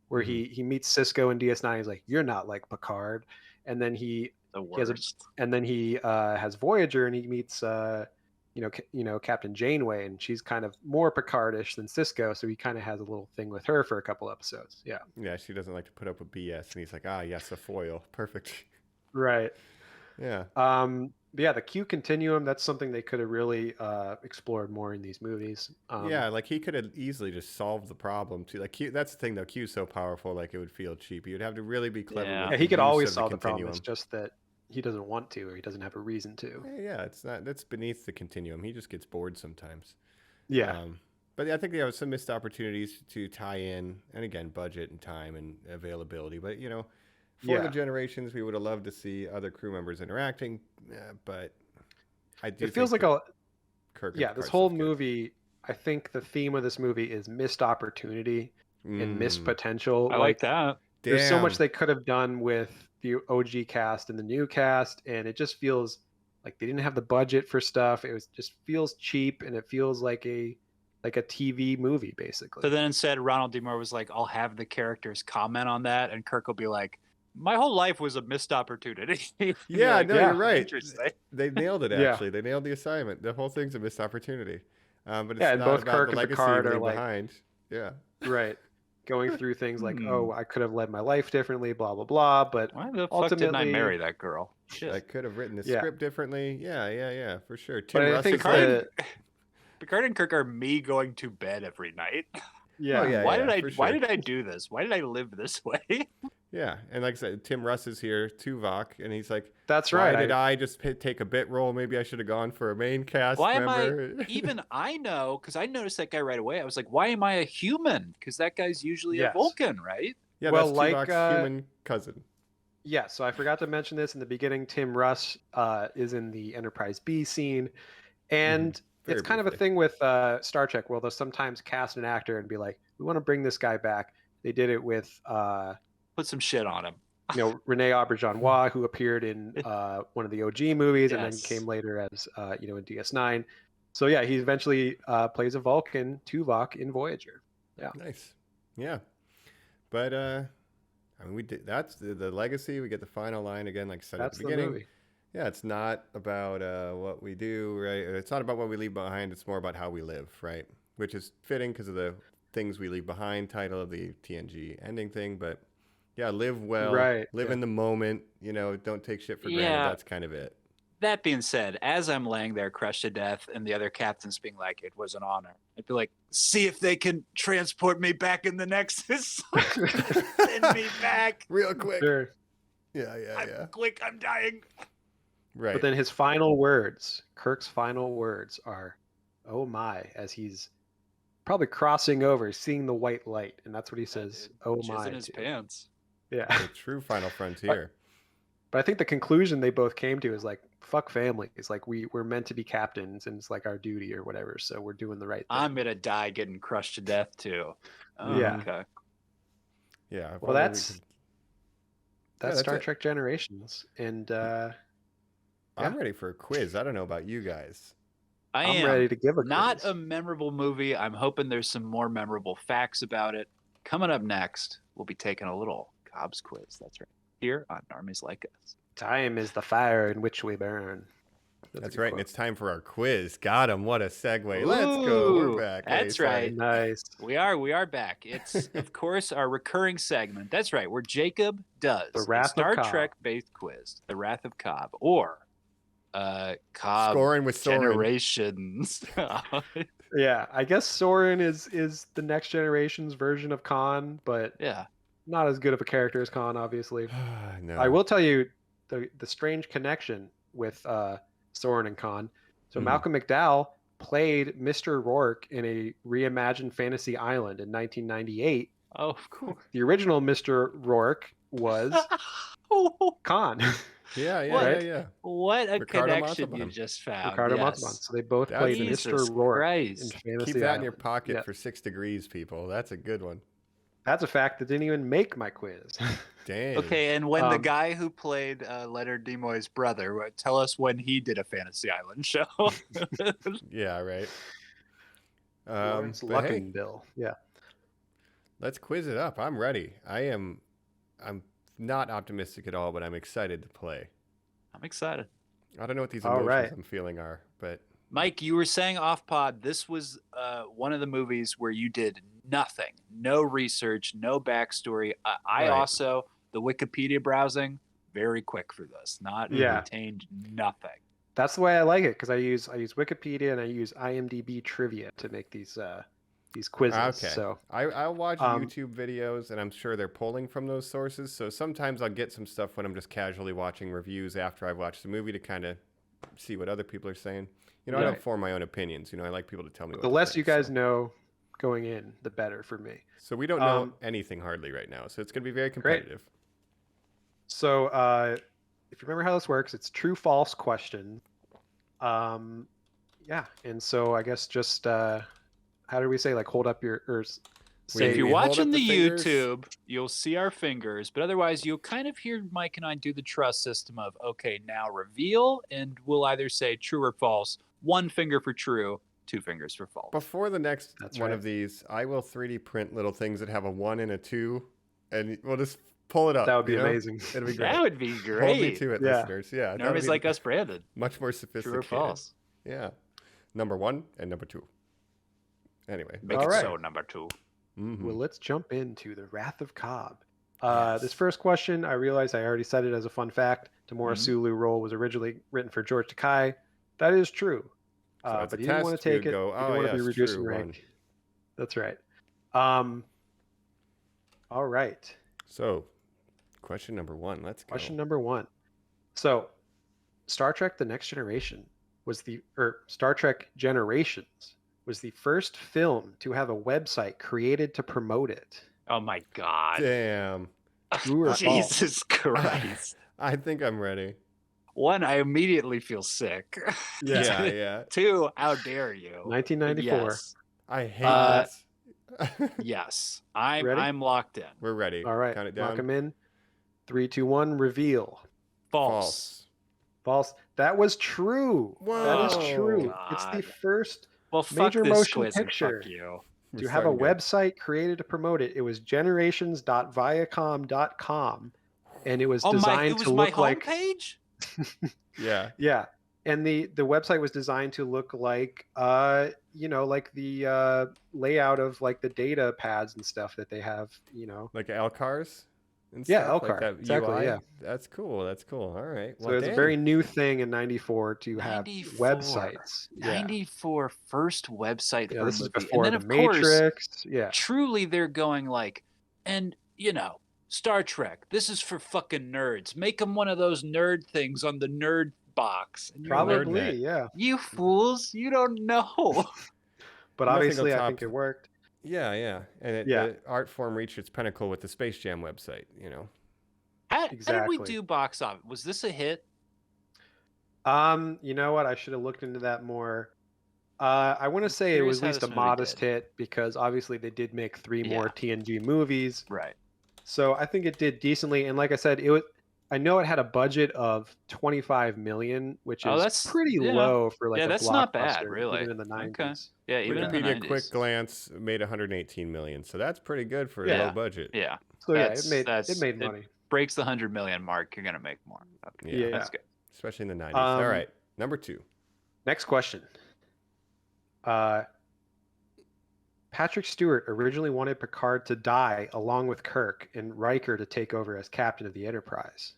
where he meets Cisco in DS9. He's like, "You're not like Picard." And then he has Voyager and he meets Captain Janeway, and she's kind of more Picardish than Cisco, so he kind of has a little thing with her for a couple episodes. Yeah.
Yeah, she doesn't like to put up with BS, and he's like, yes, a foil. Perfect.
Right.
Yeah.
But yeah, the Q continuum, that's something they could have really explored more in these movies.
Like he could have easily just solved the problem too. Like Q, that's the thing though, Q's so powerful, like it would feel cheap. You'd have to really be clever.
Yeah, he could always solve the problem. It's just that he doesn't want to, or he doesn't have a reason to.
Yeah, that's beneath the continuum. He just gets bored sometimes.
Yeah.
But I think there was some missed opportunities to tie in, and again, budget and time and availability. But for the generations, we would have loved to see other crew members interacting, but I do.
It feels like
Kirk.
Yeah, this whole movie. I think the theme of this movie is missed opportunity and missed potential.
I like that.
There's so much they could have done with the OG cast and the new cast, and it just feels like they didn't have the budget for stuff. It just feels cheap, and it feels like a TV movie basically.
So then instead, Ronald D. Moore was like, "I'll have the characters comment on that," and Kirk will be like, "My whole life was a missed opportunity."
You're right.
Interesting.
They nailed it. Actually, they nailed the assignment. The whole thing's a missed opportunity. But it's
and
not
both
about
Kirk
the
and
legacy
Picard are
behind. Yeah.
Right. Going through things like, oh, I could have led my life differently, blah blah blah. But
why the fuck
ultimately,
didn't I marry that girl? Shit.
I could have written the script differently. Yeah, for sure.
Tim Russ
Picard and Kirk are me going to bed every night.
Yeah.
Why did I do this? Why did I live this way?
Yeah, and like I said, Tim Russ is here, Tuvok, and he's like,
"That's right.
Why did I just take a bit role? Maybe I should have gone for a main cast member."
I know, because I noticed that guy right away. I was like, "Why am I a human?" Because that guy's usually a Vulcan, right?
Yeah, that's Tuvok's human cousin.
Yeah, so I forgot to mention this in the beginning. Tim Russ is in the Enterprise B scene, and it's kind of a thing with Star Trek, where they'll sometimes cast an actor and be like, "We want to bring this guy back." They did it with.
Put some shit on him.
Rene Auberjonois, who appeared in one of the OG movies and then came later as in DS9. So yeah, he eventually plays a Vulcan, Tuvok, in Voyager. Yeah,
nice. Yeah, but I mean, we did. That's the legacy. We get the final line again, like I said at the beginning.
The movie.
Yeah, it's not about what we do, right? It's not about what we leave behind. It's more about how we live, right? Which is fitting because of the things we leave behind title of the TNG ending thing, but. Yeah, live well, live in the moment, don't take shit for granted. That's kind of it.
That being said, as I'm laying there crushed to death and the other captains being like, "It was an honor," I'd be like, "See if they can transport me back in the Nexus." Send me back.
Real quick.
Sure.
Yeah.
Quick, I'm dying.
Right.
But then his final words, Kirk's final words are, "Oh my," as he's probably crossing over, seeing the white light, and that's what he says. Oh
Jizz
my!
in his
to.
pants.
Yeah.
The true final frontier.
But I think the conclusion they both came to is like, fuck family. It's like we're meant to be captains, and it's like our duty or whatever. So we're doing the right thing.
I'm gonna die getting crushed to death too. Oh,
Yeah.
Okay.
Yeah.
Well, that's
that's
Star
it.
Trek Generations, and
I'm ready for a quiz. I don't know about you guys.
I'm ready to give a
Not
quiz.
a memorable movie. I'm hoping there's some more memorable facts about it. Coming up next, we'll be taking a little Cobb's quiz. That's right. Here on Normies Like Us.
Time is the fire in which we burn.
That's right, and it's time for our quiz. Got him. What a segue. Let's go. We're back.
That's
Hey, sorry.
right.
Nice.
We are back. It's of course our recurring segment. That's right, where Jacob does
The Wrath of
Star
Cobb.
Trek based quiz, The Wrath of Cobb, or Cobb
Scoring with Soren.
Generations.
Yeah, I guess Soren is the next generation's version of Khan, but
Yeah.
not as good of a character as Khan, obviously.
No.
I will tell you the strange connection with Soren and Khan. So Malcolm McDowell played Mr. Rourke in a reimagined Fantasy Island in 1998.
Oh, of course.
The original Mr. Rourke was Khan.
Yeah.
What a
Ricardo
connection you
Montalban.
just found.
Ricardo
yes.
Montalban. So they both
That's-
played
Jesus
Mr. Rourke
Christ.
in Fantasy
Keep that
Island.
in your pocket
Yeah.
for 6 degrees, people. That's a good one.
That's a fact that didn't even make my quiz.
Dang.
Okay, and when the guy who played Leonard Nimoy's brother, tell us when he did a Fantasy Island show.
Yeah, right.
Lawrence
But hey,
Luckinbill. Yeah.
let's quiz it up. I'm ready. I'm not optimistic at all, but I'm excited to play.
I'm excited.
I don't know what these
All
emotions
right.
I'm feeling are, but
Mike, you were saying off pod, this was one of the movies where you did nothing, no research, no backstory. I
Right.
also, the Wikipedia browsing, very quick for this. Not
Yeah.
retained nothing.
That's the way I like it because I use Wikipedia and I use IMDb trivia to make these quizzes.
okay.
So
I'll watch
Um,
YouTube videos, and I'm sure they're pulling from those sources. So sometimes I'll get some stuff when I'm just casually watching reviews after I've watched the movie to kind of see what other people are saying. You know, I don't
Right.
form my own opinions. You know, I like people to tell me what
the
to
less
think,
you guys
so.
know going in, the better for me.
So we don't know
Um,
anything hardly right now. So it's going to be very
Great.
competitive.
So if you remember how this works, it's true false question. Yeah, and so I guess just how do we say, like, hold up your say
If you're
we hold
watching
up
the
the fingers.
YouTube, you'll see our fingers, but otherwise you'll kind of hear Mike and I do the trust system of, okay, now reveal, and we'll either say true or false. 1 finger for true, 2 fingers for false.
Before the next
That's
one
right.
of these, I will 3D print little things that have a 1 and a 2, and we'll just pull it up.
That would be
you know?
amazing.
It'll be great.
That would be
Hold me
great.
to it,
Yeah.
listeners. Yeah. that'll
Normies
be
Like Us branded.
Much more
True
sophisticated.
or false?
Yeah. Number 1 and number 2. Anyway.
Make
All
it
right.
so, number 2.
Mhm.
Well, let's jump into the Wrath of Cobb.
Yes.
This first question, I realized I already said it as a fun fact. Tamora
Mhm.
Sulu role was originally written for George Takei. That is true.
So it's a
But he didn't want
test,
to
you
take it.
go,
he didn't
"Oh,
want to be
yes,
reducing
true,
rank.
one."
That's right. All right.
So, question number 1. Let's go.
Question number 1. So, Star Trek: The Next Generation Star Trek Generations was the first film to have a website created to promote it.
Oh my God.
Damn.
True or false?
Jesus Christ.
I think I'm ready.
1, I immediately feel sick.
Yeah, yeah.
2, how dare you?
1994.
Yes.
I hate this.
Yes.
Ready?
I'm locked in.
We're ready.
All right.
Count it
Lock
down.
them in. 3, 2, 1. Reveal.
False.
False. That was true. That is
Whoa.
true. It's
God.
the first
Well, fuck
Major
this
motion
quiz and
picture.
fuck you.
We're
to have a
starting good.
website created to promote it. It was generations.viacom.com, and it was
Oh my!
designed
It was
to
my
look like
homepage.
Yeah.
yeah. And the website was designed to look like like the layout of like the data pads and stuff that they have,
Like Elcars? And
Yeah,
stuff, like
Elcar,
that
exactly,
UI?
yeah.
That's cool. That's cool. All right.
So it's a very new thing in 94 to have
94.
websites. Yeah.
94 first website
Yeah,
for
this
a
is
movie.
before
And
the
then, of course,
Matrix. Yeah.
truly they're going like, and Star Trek, this is for fucking nerds. Make them one of those nerd things on the nerd box. And you're like,
Probably,
Nerdnet.
yeah.
you fools, you don't know.
but
Nothing
obviously
on
I
top
think it worked.
Yeah. And the art form reached its pinnacle with the Space Jam website,
How did we
Exactly.
do box office? Was this a hit?
You know what? I should have looked into that more. I want to say it was
curious
at
how
least a
this movie
modest
did.
hit because obviously they did make 3 more
Yeah.
TNG movies.
Right.
So I think it did decently. And like I said, I know it had a budget of 25 million, which
Oh,
is
that's
pretty low for like a
that's
blockbuster,
not bad, really.
even in the 90s.
Okay. Yeah, even in the
Wikipedia
90s.
quick glance made 118 million, so that's pretty good for a
Yeah.
low budget.
Yeah.
So yeah,
That's-
it made money.
Breaks the 100 million mark, you're gonna make more. Okay.
Yeah.
That's good.
Especially in the 90s. All right, number 2.
Next question. Patrick Stewart originally wanted Picard to die along with Kirk and Riker to take over as captain of the Enterprise.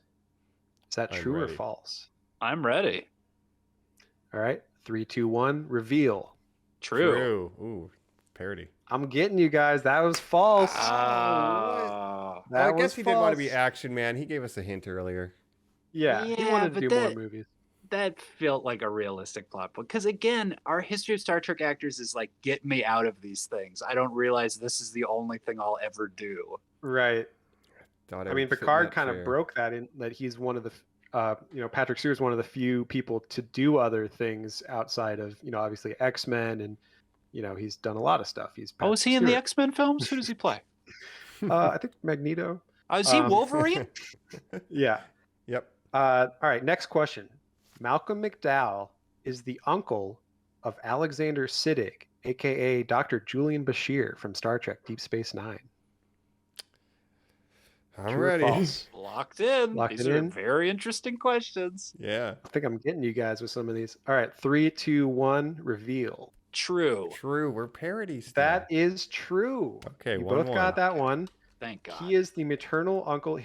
Is that
I'm
true
ready.
or false?
I'm ready.
All right, 3, 2, 1, reveal.
True.
Ooh, parody.
I'm getting you guys. That was false.
Oh.
That
I guess
was
he didn't want to be
false.
Action Man. He gave us a hint earlier.
Yeah, he
Yeah,
wanted to
but
do more
that-
movies.
That felt like a realistic plot point. Because again, our history of Star Trek actors is like, get me out of these things. I don't realize this is the only thing I'll ever do.
Right.
Thought
I mean,
would fit in
Picard
that
kind
chair.
of broke that in that he's one of the, Patrick Stewart's one of the few people to do other things outside of, obviously X-Men and, he's done a lot of stuff. He's
Oh, is he in the X-Men films? Who does he play?
I think Magneto.
Oh, is he
Um,
Wolverine?
Yeah.
Yep.
All right. Next question. Malcolm McDowell is the uncle of Alexander Siddig, aka Dr. Julian Bashir from Star Trek Deep Space Nine.
I'm
True or
ready.
false?
Locked in.
Locked
These
it
are
in?
very interesting questions.
Yeah.
I think I'm getting you guys with some of these. All right. 3, 2, 1, reveal.
True.
True. We're parodies.
That is true.
Okay,
You
1-1.
both got that one.
Thank God.
He is the maternal uncle.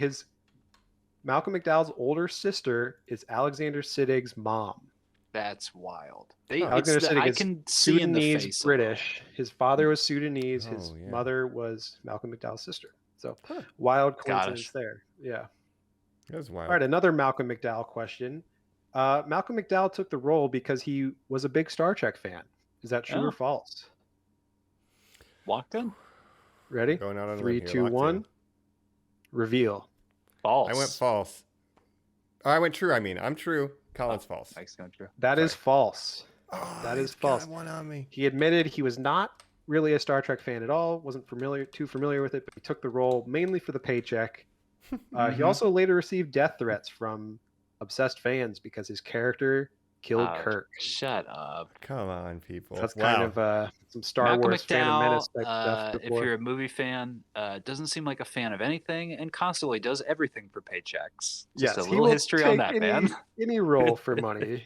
Malcolm McDowell's older sister is Alexander Siddig's mom.
That's wild.
Alexander Siddig
I
is
can see in the
Sudanese
face.
British. His father was Sudanese. His
Oh, yeah.
mother was Malcolm McDowell's sister. So
Huh.
wild
Scottish.
coincidence there. Yeah.
That was wild.
All right, another Malcolm McDowell question. Malcolm McDowell took the role because he was a big Star Trek fan. Is that true
Oh.
or false?
Locked in.
Ready?
Going out on a
3,
limb here,
2,
locked
1.
in.
Reveal. False.
I went false. Oh, I went true. I'm true. Colin's false.
Mike's going true.
That is false.
Oh,
that
he's
is false.
got one on me.
He admitted he was not really a Star Trek fan at all, wasn't too familiar with it, but he took the role mainly for the paycheck. He also later received death threats from obsessed fans because his character killed Kirk.
Shut up.
Come on, people.
That's
Wow.
kind of some Star
Malcolm
Wars Phantom Menace type
McDowell,
stuff
if
before.
you're a movie fan, doesn't seem like a fan of anything and constantly does everything for paychecks. Just
Yes,
a
he
little
will
history on
take
that,
any,
man.
any role for money.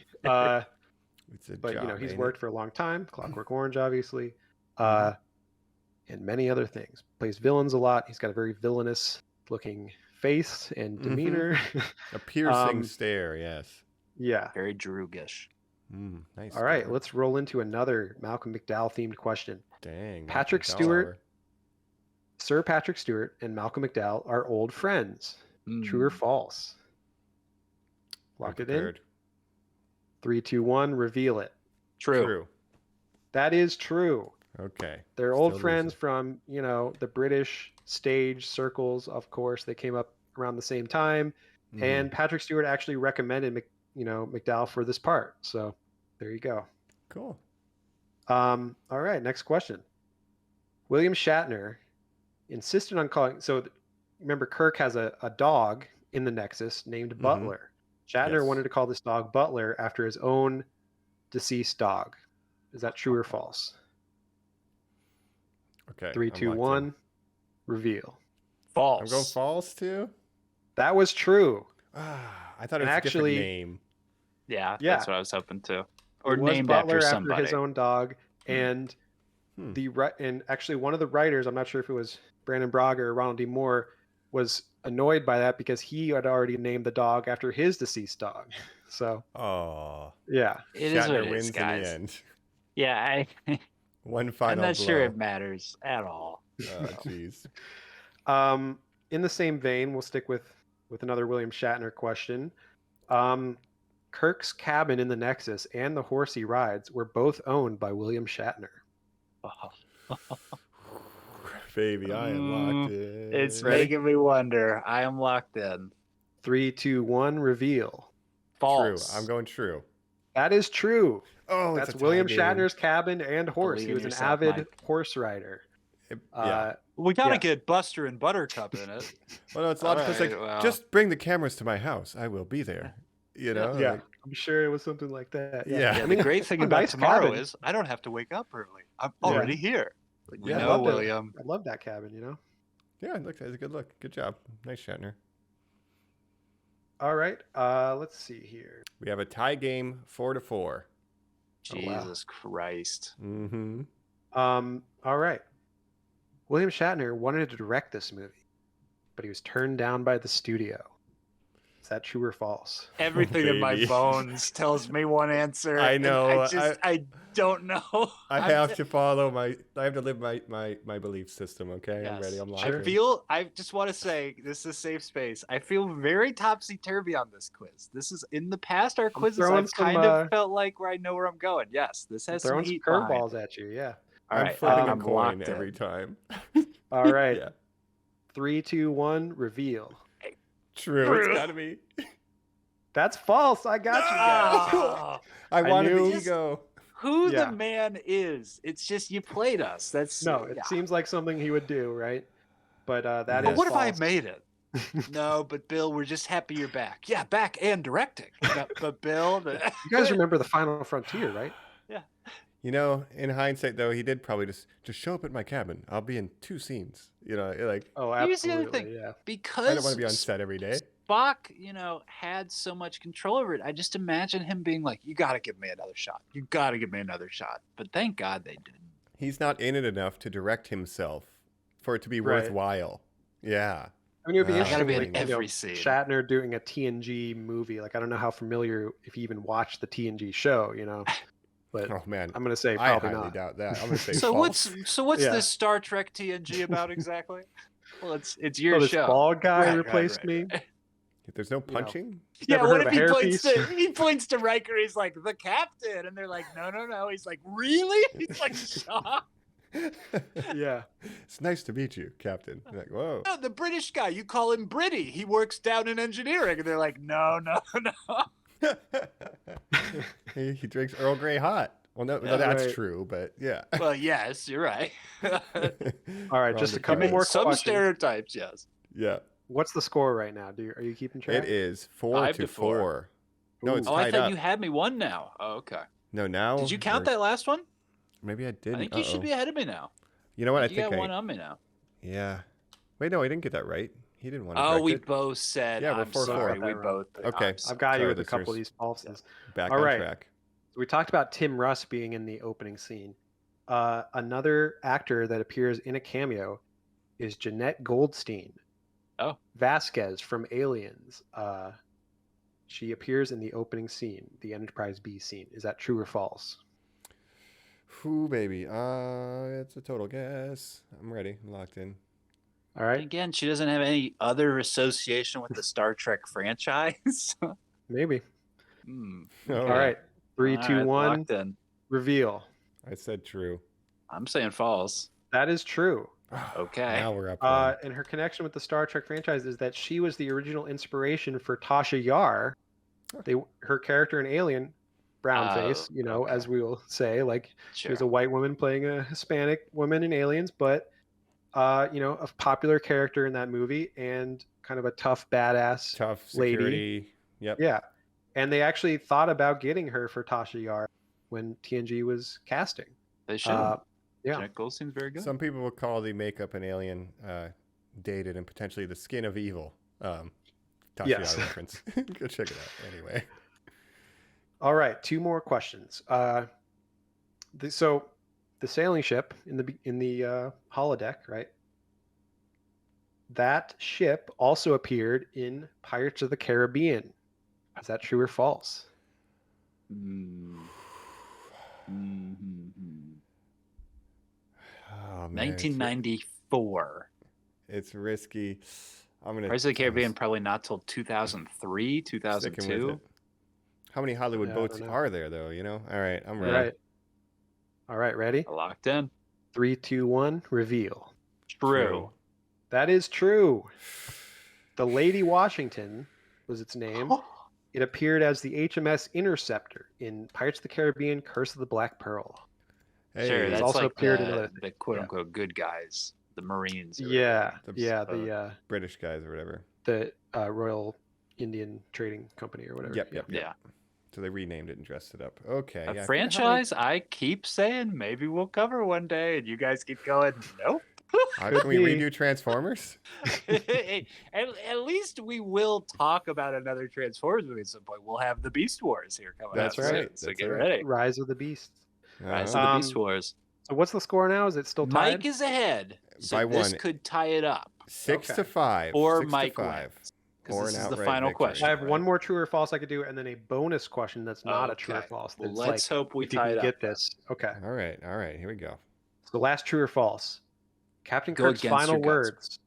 It's a
But
job,
he's
ain't
worked
it?
for a long time. Clockwork Orange, obviously, and many other things. Plays villains a lot. He's got a very villainous looking face and demeanor.
A piercing stare. Yes.
Yeah.
Very Droogish.
Nice.
All right,
score.
let's roll into another Malcolm McDowell themed question.
Dang.
Patrick
Malcolm
Stewart.
Dollar.
Sir Patrick Stewart and Malcolm McDowell are old friends. True or false? Lock
I'm
it in.
prepared.
3, 2, 1. Reveal it.
True.
That is true.
Okay.
They're old
Still
friends
losing.
from, the British stage circles, of course. They came up around the same time.
Mhm.
And Patrick Stewart actually recommended, McDowell for this part. So there you go.
Cool.
All right, next question. William Shatner insisted on calling. So remember, Kirk has a dog in the Nexus named Butler. Shatner
Yes.
wanted to call this dog Butler after his own deceased dog. Is that true or false?
Okay.
3,
I'm
2,
locked in.
1. Reveal.
False.
I'm going false too.
That was true.
I thought it
And
was
actually-
a different name.
Yeah,
Yeah.
that's what I was hoping to. Or
It was
named
Butler
after
after
somebody.
his own dog, and and actually one of the writers, I'm not sure if it was Brandon Braga or Ronald D. Moore, was annoyed by that because he had already named the dog after his deceased dog. So
Oh.
yeah,
It is what
Shatner
it
wins
is, guys.
in the end.
Yeah,
One
I'm
final
not sure
blow.
it matters at all.
Oh, jeez.
in the same vein, we'll stick with another William Shatner question. Kirk's cabin in the Nexus and the horse he rides were both owned by William Shatner.
Baby, I am locked in.
It's
Ready?
making me wonder. I am locked in.
3, 2, 1, reveal.
False.
True. I'm going true.
That is true.
Oh,
That's
it's a tie
William
game.
Shatner's cabin and horse.
Believe
He
in
was an
yourself,
avid
Mike.
horse rider.
Yeah.
We gotta
Yeah.
get Buster and Buttercup in it.
Well, no, it's logical. It's like,
Alright, well.
just bring the cameras to my house. I will be there. You know?
Yeah,
Like,
I'm sure it was something like that.
Yeah.
Yeah, the great thing
a
about
nice
tomorrow
cabin.
is I don't have to wake up early. I'm already here. Like,
Yeah.
I
no,
love that.
William.
I love that cabin, you know?
yeah, it looks it's a good look. Good job. Nice, Shatner.
All right. Let's see here.
We have a tie game, 4-4.
Oh, wow.
Jesus Christ.
Mm-hmm.
All right. William Shatner wanted to direct this movie, but he was turned down by the studio. Is that true or false?
Everything in my
baby.
bones tells me one answer.
I
and
know,
I don't know.
I have to follow I have to live my belief system, okay? I'm ready. I'm locked in.
I just want to say, this is a safe space. I feel very topsy-turvy on this quiz. This is, in the past, our quizzes,
throwing
I've kind
some,
of felt like where I know where I'm going. Yes, this has
Throwing
some
some
heat behind it.
curveballs at you, yeah.
All
I'm
right,
flipping
I'm
a coin
locked
every
in.
time.
All right.
Yeah.
3, 2, 1, reveal.
True. It's gotta be.
That's false. I got you guys.
Ah,
I wanted
knew-
the ego.
who
Yeah.
the man is? It's just you played us. That's
No, it
yeah.
seems like something he would do, right? But that
But
is
what if I
false.
made it? No, but Bill, we're just happy you're back. Yeah, back and directing. But Bill,
You guys remember the Final Frontier, right?
You know, in hindsight, though, he did probably just show up at my cabin. I'll be in 2 scenes. You know, like
Oh,
Here's the
absolutely.
other thing.
Yeah.
because
I don't want to be on set every day.
Spock, had so much control over it. I just imagine him being like, "You got to give me another shot. You got to give me another shot." But thank God they didn't.
He's not in it enough to direct himself for it to be
Right.
worthwhile. Yeah.
I mean, it would be
I
interesting.
gotta be in
like,
every scene.
Shatner doing a TNG movie. Like, I don't know how familiar, if you even watched the TNG show, But
Oh man,
I'm gonna say
I
probably
highly
not.
doubt that. I'm gonna say
So
false.
what's
Yeah.
this Star Trek TNG about exactly? Well, it's your
this
show.
bald guy
Right,
replaced
right,
me.
right.
If there's no punching,
Yeah,
Never
what
heard
if
of a
he
hairpiece?
points to Riker? He's like, the captain, and they're like, no. He's like, really? He's like shocked.
Yeah.
it's nice to meet you, Captain. You're like, whoa.
No, the British guy, you call him Britty. He works down in engineering, and they're like, no.
he drinks Earl Grey hot. Well, no,
Yeah,
that's
right.
true, but yeah.
Well, yes, you're right.
All right, just a couple more
Some
questions.
stereotypes, yes.
Yeah,
What's the score right now? Are you keeping track?
it is 4-4.
5-4.
No, it's
Oh, I
tied
thought
up.
you had me one now. Oh, okay.
No, now.
Did you count
we're-
that last one?
Maybe I didn't.
I think you should be ahead of me now.
You know what? I
You
think
got one on me now.
Yeah. Wait, no, I didn't get that right. He didn't want to.
Oh,
direct
we
it.
both said.
Yeah, we're
I'm
4-4.
sorry. We
Right.
both.
Okay.
I'm sorry.
I've got you
Sorry,
with a couple of
listeners.
these falses.
Back
All
on
right.
track.
So we talked about Tim Russ being in the opening scene. Another actor that appears in a cameo is Jeanette Goldstein.
Oh.
Vasquez from Aliens. She appears in the opening scene, the Enterprise B scene. Is that true or false?
Whew, baby. It's a total guess. I'm ready. I'm locked in.
All
And
right,
again, she doesn't have any other association with the Star Trek franchise.
maybe.
Hmm.
Oh,
All right, 3,
All
2,
right,
1.
locked in.
Reveal.
I said true.
I'm saying false.
That is true.
Okay.
Now we're up. one.
And her connection with the Star Trek franchise is that she was the original inspiration for Tasha Yar. Her character in Alien, brown face,
okay.
as we will say, like she was a
Sure.
white woman playing a Hispanic woman in Aliens, but a popular character in that movie and kind of a tough badass
Tough
lady.
security. Yep.
Yeah. And they actually thought about getting her for Tasha Yar when TNG was casting.
They should.
Yeah.
Jack Goldstein's very good.
Some people will call the makeup in Alien dated and potentially the skin of evil. Tasha
Yes.
Yar reference. Go check it out. Anyway.
All right, 2 more questions. So the sailing ship in the holodeck, right? That ship also appeared in Pirates of the Caribbean. Is that true or false?
Mm. Mhm.
Oh, man,
1994.
It's risky. I'm gonna.
Pirates of the
I'm
Caribbean probably not till 2003,
sticking with
2002.
it. How many Hollywood
Yeah, I
boats
don't know.
are there, though? All right, I'm ready.
Right. All right, ready?
Locked in.
3, 2, 1, reveal.
True.
That is true. The Lady Washington was its name. It appeared as the HMS Interceptor in Pirates of the Caribbean: Curse of the Black Pearl.
Hey,
Sure,
It's
that's
also
like
appeared in other
the
things.
quote unquote good guys, the Marines. Or
Yeah,
whatever.
the
British guys or whatever.
Royal Indian Trading Company or whatever.
Yep.
Yeah.
So they renamed it and dressed it up. Okay.
A
yeah,
franchise I keep saying maybe we'll cover one day, and you guys keep going, nope.
How can we redo Transformers?
at least we will talk about another Transformers movie at some point. We'll have the Beast Wars here coming
That's
up
right.
soon, so
That's
get
right.
ready.
Rise of the Beasts.
Rise of the Beast Wars.
So what's the score now? Is it still tied?
Mike is ahead, so
By
this
one.
could tie it up.
6-5.
Or
6
Mike
to 5.
wins.
Or
This
an
is the
outright
final
victory.
question.
I have one more true or false I could do, and then a bonus question that's not a true or
Okay.
false.
Well,
That's
let's
like,
hope we
if you
tie
can
it
get
up, then.
this. Okay.
All right. Here we go.
So last true or false. Captain
Go
Kirk's
against
final
your guts.
words,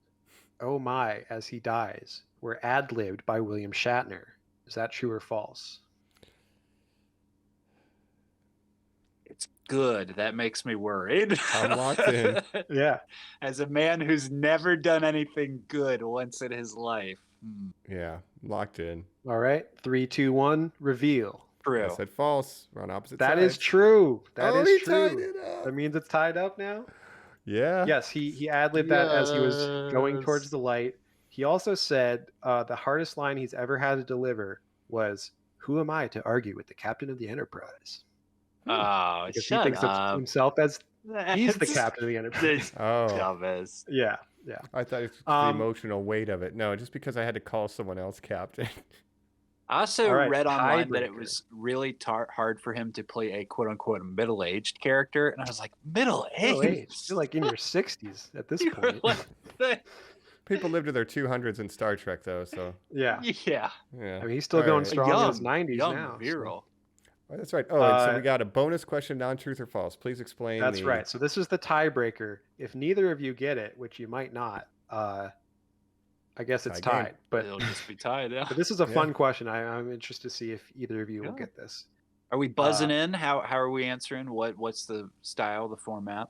"Oh my," as he dies, were ad-libbed by William Shatner. Is that true or false?
It's good. That makes me worried.
I'm locked in.
Yeah.
As a man who's never done anything good once in his life.
Yeah. Locked in.
All right. 3, 2, 1, reveal.
True.
I said false. We're on opposite
That
sides.
is true. That
Oh,
is
he
true.
tied it up.
That means it's tied up now?
Yeah.
Yes, he ad-libbed that as he was going
Yes.
towards the light. He also said the hardest line he's ever had to deliver was, "Who am I to argue with the captain of the Enterprise?"
Oh,
Because
shut
he thinks of
up.
himself as he's the
That's
captain of the Enterprise.
the
Oh.
dumbest.
Yeah.
I thought it was the emotional weight of it. No, just because I had to call someone else captain.
I also
All right,
read online that it
tiebreaker.
was really hard for him to play a quote unquote middle-aged character. And I was like,
Middle
middle-aged?
age. You're like in your 60s at this
You were
point.
like,
People lived to their 200s in Star Trek, though, so
Yeah.
yeah.
yeah.
I mean, he's still
All
going
right.
strong in his 90s
young
now. so-
virile.
Oh, that's right. Oh, and so
Uh,
we got a bonus question, non-truth or false. Please explain.
That's right. So this is the tiebreaker. If neither of you get it, which you might not, I guess it's
Tie game.
tied. But
It'll just be tied. Yeah.
this is a
Yeah.
fun question. I'm interested to see if either of you will
Yeah.
get this.
Are we buzzing in? How are we answering? What's the style, the format?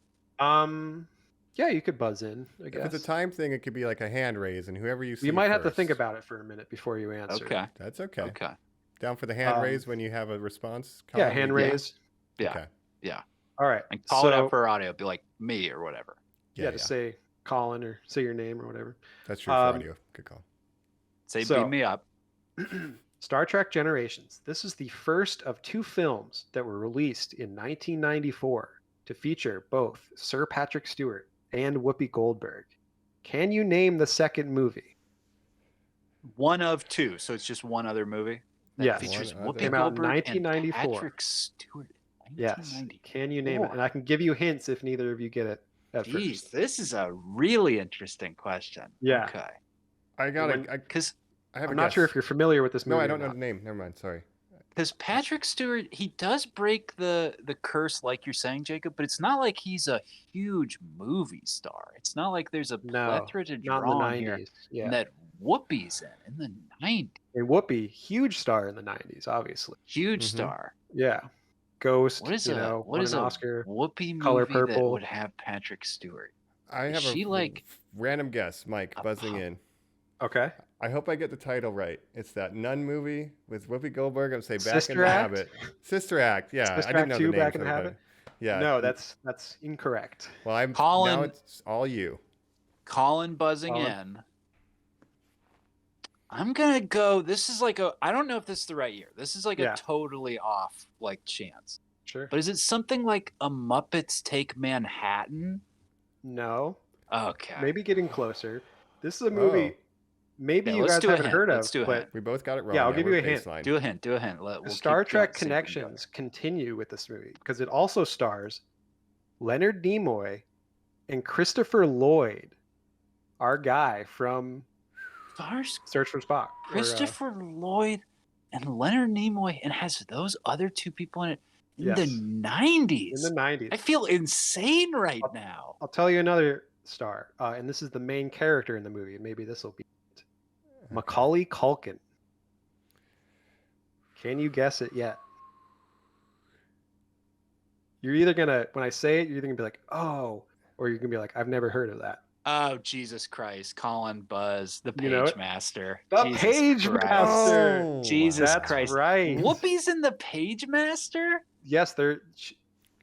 Yeah, you could buzz in, I
If
guess.
it's a time thing, it could be like a hand raise, and whoever you see
You might have to think
first.
about it for a minute before you answer.
Okay.
That's okay.
Okay.
Down for the hand raise when you have a response?
Yeah,
Colin?
hand raise.
Yeah.
Okay.
Yeah.
All right.
And call it
so,
out for audio. Be like me or whatever.
Yeah, to say Colin or say your name or whatever.
That's true for audio. Good call.
Say
So-
beam me up.
Star Trek Generations. This is the first of 2 films that were released in 1994 to feature both Sir Patrick Stewart and Whoopi Goldberg. Can you name the second movie?
One of 2, so it's just one other movie. That
Yes.
features
One other.
Whoopi
Came out in
Goldberg
1994.
and Patrick Stewart.
Yes.
1994.
Can you name it? And I can give you hints if neither of you get it at
Jeez,
first.
this is a really interesting question.
Yeah.
Okay.
I got
When-
Because
I have
I'm
a
not sure
guess.
if you're familiar with this movie.
No, I
or
don't know
not.
the name. Never mind. Sorry.
Patrick Stewart, he does break the curse, like you're saying, Jacob, but it's not like he's a huge movie star. It's not like there's a
No,
plethora to
not in
draw
the
on
90s.
here.
Yeah.
And that Whoopi's in the 90s.
And Whoopi, huge star in the 90s, obviously.
Huge
Mhm.
star.
Yeah. Ghost,
What is
you
a
know,
what
won
is
an
a
Oscar.
Whoopi
Color
movie that
Purple.
would have Patrick Stewart?
I
Is
have
she
a
like
random guess. Mike
a
buzzing
pop-
in.
Okay.
I hope I get the title right. It's that nun movie with Whoopi Goldberg. I'm say Back
Sister
in the
Act?
Habit. Sister Act. Yeah,
Sister
I didn't
Act
know
2,
the name.
Back in the Habit?
Yeah.
No, that's incorrect.
Well, I'm
Colin-
now it's all you.
Colin buzzing
Colin?
in. I'm gonna go. This is like I don't know if this is the right year. This is like
Yeah.
a totally off like chance.
Sure.
But is it something like a Muppets Take Manhattan?
No.
Okay.
Maybe getting closer. This is a movie
Oh.
maybe
Yeah,
you
let's
guys
do a
haven't
hint.
heard
Let's
of,
do a
but
hint.
We both got it wrong.
Yeah, I'll
Now
give
we're
you a hint.
baseline.
Do a hint. Do a hint.
the
We'll
Star
keep
Trek
going, see if we can go.
connections continue with this movie because it also stars Leonard Nimoy and Christopher Lloyd, our guy from
Stars
Search for Spock. or,
Christopher Lloyd and Leonard Nimoy, and has those other 2 people in it in the
Yes.
90s.
in the 90s.
I feel insane right now.
I'll tell you another star, and this is the main character in the movie. Maybe this will be it. Macaulay Culkin. Can you guess it yet? you're either gonna, when I say it, you're either gonna be like, oh, or you're gonna be like, I've never heard of that.
Oh, Jesus Christ. Colin Buzz, the
You know
Page
it?
Master.
The
Jesus
Page
Christ.
Master.
Oh,
Jesus
That's
Christ.
right.
Whoopi's in the Page Master?
Yes,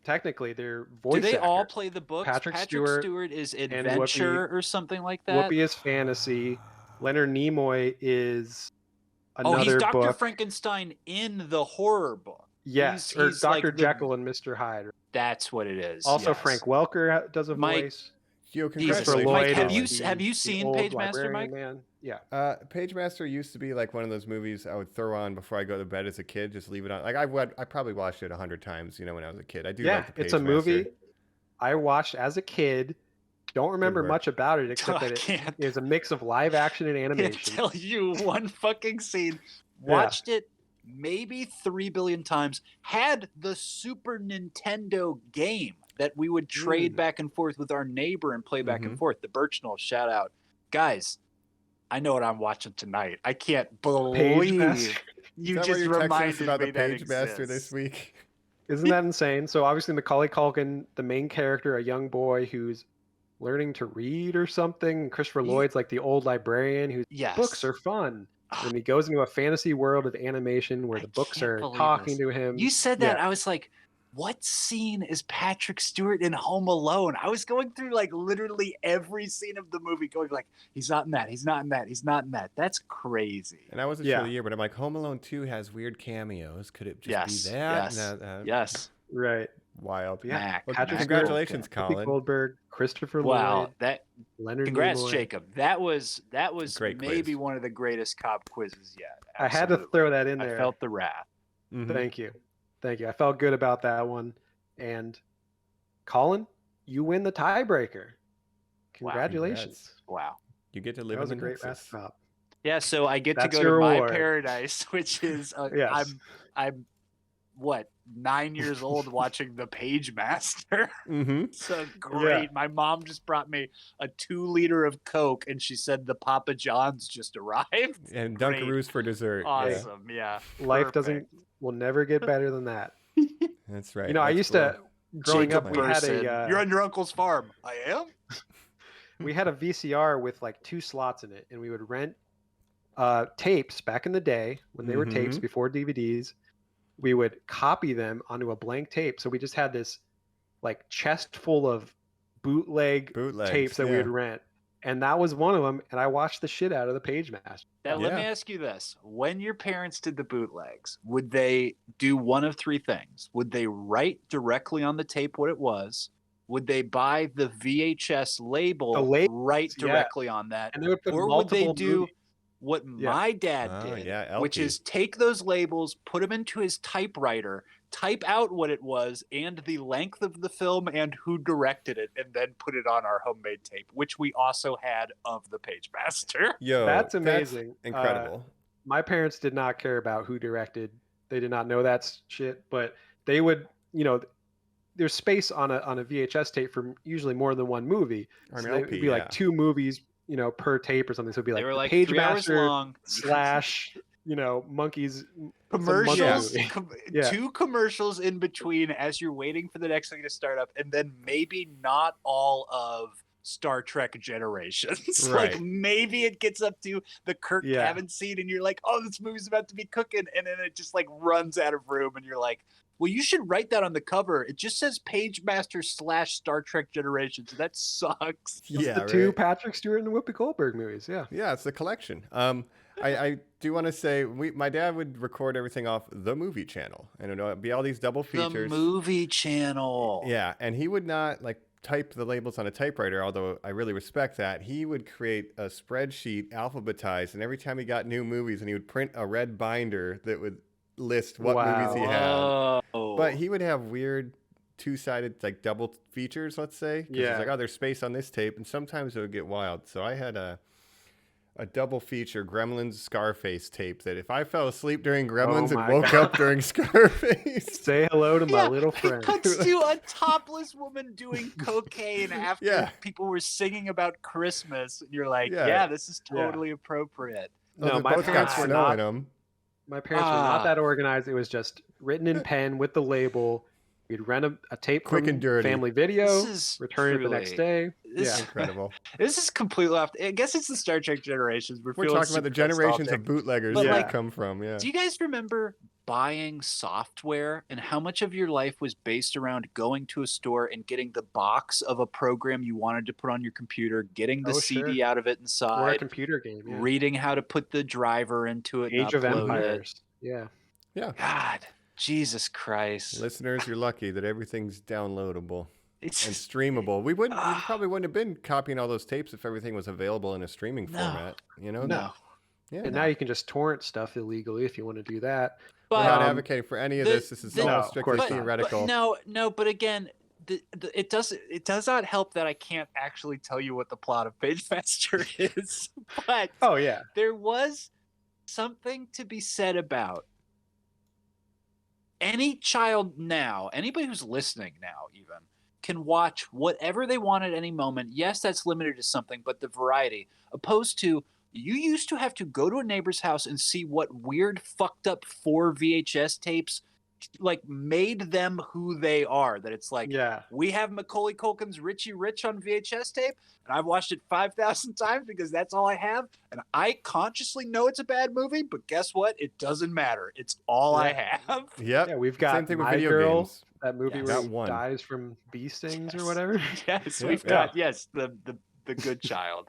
technically they're voice
Do they all
actors.
play the books?
Patrick Stewart
is
and
Adventure or something like that?
Whoopi is fantasy. Leonard Nimoy is
Oh, he's
another
Dr.
book.
Frankenstein in the horror book.
Yes,
He's
Dr.
like the-
Jekyll and Mr. Hyde.
That's what it is.
Also,
yes.
Frank Welker does a
Mike-
voice.
Yo,
Jesus.
congratulations.
Lloyd
Mike, have
is
you have you
the
seen
old
Page Master,
librarian
Mike?
Man. Yeah.
Page Master used to be like one of those movies I would throw on before I go to bed as a kid. Just leave it on. Like I probably watched it 100 times. You know, when I was a kid. I do.
Yeah,
like the Page
it's a movie
Master.
I watched as a kid. Don't remember
work.
much about it except
I
that
can't-
it is a mix of live action and
I can't
animation.
tell you one fucking scene. Watched it maybe 3 billion times. Had the Super Nintendo game that we would trade back and forth with our neighbor and play back and forth. The Birchnell, shout out. Guys, I know what I'm watching tonight. I can't believe
Master.
you
Is that
just
why you're texting
reminded
us about
me
the
that
Page Master
exists.
this week?
Isn't that insane? So obviously Macaulay Culkin, the main character, a young boy who's learning to read or something. Christopher Lloyd's like the old librarian whose
Yes.
books are fun. And he goes into a fantasy world of animation where
I
the books
can't
are
believe
talking
this.
to him.
You said that.
Yeah.
I was like, what scene is Patrick Stewart in Home Alone? I was going through like literally every scene of the movie going like, he's not in that. He's not in that. He's not in that. That's crazy.
And I wasn't
Yeah.
sure the year, but I'm like, Home Alone 2 has weird cameos. Could it just
Yes.
be that?
Yes.
No,
Yes.
Right.
Wild.
Yeah.
Mac,
Well,
Patrick
Mac.
Stewart,
congratulations,
Whoopi
Colin.
Goldberg, Christopher
Wow.
Lloyd,
That
Leonard
congrats,
Nimoy.
Jacob. That was
Great
maybe
quiz.
one of the greatest cop quizzes yet.
I had to
Absolutely.
throw that in
I
there.
felt the wrath.
Mhm.
Thank you. Thank you. I felt good about that one. And Colin, you win the tiebreaker. Congratulations.
Wow.
You get to live
That was
in
a
the
great
Nexus.
wrap up.
Yeah, so I get to
That's
go
your
to my
reward.
paradise, which is
Yes.
I'm what 9 years old watching The Page Master.
Mm-hmm.
So great. My mom just brought me a 2 liter of Coke, and she said the Papa John's just arrived.
And
Great.
Dunkaroos for dessert. Yeah,
Awesome. Yeah.
Life
Perfect.
will never get better than that.
that's right.
You know, I
That's
used
cool.
to growing
Jacob
up. We had
Burson,
a
You're on your uncle's farm. I am.
we had a VCR with like 2 slots in it, and we would rent tapes back in the day when they were tapes
Mhm.
before DVDs. We would copy them onto a blank tape, so we just had this like chest full of bootlegs tapes that we would rent, and that was one of them. And I watched the shit out of the Page Master.
Now, let me
Yeah.
ask you this. When your parents did the bootlegs, would they do one of 3 things? Would they write directly on the tape what it was? Would they buy the VHS label,
The labels,
write
yeah.
directly on that?
And they would put
Or would they
multiple
do
movies.
what
Yeah.
my dad
Oh,
did,
yeah,
which
LP.
is take those labels, put them into his typewriter, type out what it was and the length of the film and who directed it, and then put it on our homemade tape, which we also had of the Page Master.
Yo,
That's amazing.
incredible.
My parents did not care about who directed. They did not know that shit, but they would, there's space on a VHS tape for usually more than one movie.
Or an
So it
LP,
would be like
yeah.
2 movies, per tape or something. So it'd be like
They were
the
like
Page
3 hours
Master
long.
slash, monkeys
Commercials,
movie.
2 commercials in between as you're waiting for the next thing to start up, and then maybe not all of Star Trek Generations.
Right.
Like maybe it gets up to the Kirk
Yeah.
Cavan scene, and you're like, "Oh, this movie's about to be cooking," and then it just like runs out of room, and you're like, "Well, you should write that on the cover. It just says Page Master / Star Trek Generations. That sucks."
Yeah,
the 2
right.
Patrick Stewart and Whoopi Goldberg movies. Yeah.
Yeah, it's the collection. I do want to say my dad would record everything off the movie channel, and it would be all these double features.
The movie channel.
Yeah, and he would not like type the labels on a typewriter, although I really respect that. He would create a spreadsheet alphabetized, and every time he got new movies, and he would print a red binder that would list what movies he had.
Whoa.
But he would have weird 2-sided like double features, let's say. 'Cause
Yeah.
It's like, oh, there's space on this tape, and sometimes it would get wild. So I had a double feature Gremlins Scarface tape that if I fell asleep during Gremlins and
my
woke
God.
up during Scarface.
Say hello to my little
It
friend.
cuts to a topless woman doing cocaine after
Yeah.
people were singing about Christmas. And you're like,
Yeah.
yeah, this is
Yeah.
totally appropriate.
Oh,
No,
they
my
both got
parents were
snow
not-
in them.
My parents were not that organized. It was just written in pen with the label. We'd rent a tape
Quick
from
and dirty.
Family Video,
This is
return it the next day.
This,
Incredible.
This is completely off. I guess it's the Star Trek generations.
We're talking about the
super
generations
nostalgic.
of bootleggers
But,
that
like,
come from. Yeah.
Do you guys remember buying software and how much of your life was based around going to a store and getting the box of a program you wanted to put on your computer, getting the CD
Sure.
out of it
Or a
inside,
computer game. Yeah.
reading how to put the driver into it,
Age
and
of
upload
Empires. Yeah.
Yeah.
God, Jesus Christ!
Listeners, you're lucky that everything's downloadable
It's
and streamable. We probably wouldn't have been copying all those tapes if everything was available in a streaming format. You know?
no.
Yeah.
And now you can just torrent stuff illegally if you want to do that.
We're
But
not advocating for any of this. This is all
no, of
strictly
course not.
theoretical.
But again, it does not help that I can't actually tell you what the plot of Page Master is. But
Oh yeah.
there was something to be said about any child now, anybody who's listening now even, can watch whatever they want at any moment. Yes, that's limited to something, but the variety, opposed to you used to have to go to a neighbor's house and see what weird, fucked up 4 VHS tapes like made them who they are. That it's like,
Yeah.
we have Macaulay Culkin's Richie Rich on VHS tape, and I've watched it 5,000 times because that's all I have. And I consciously know it's a bad movie, but guess what? It doesn't matter. It's all I have.
Yep.
Yeah, we've got
Same thing with
My
video
Girl,
games.
that movie
Yes.
where
Got
he
one.
dies from bee stings
Yes.
or whatever.
Yes,
Yeah.
we've got the good child.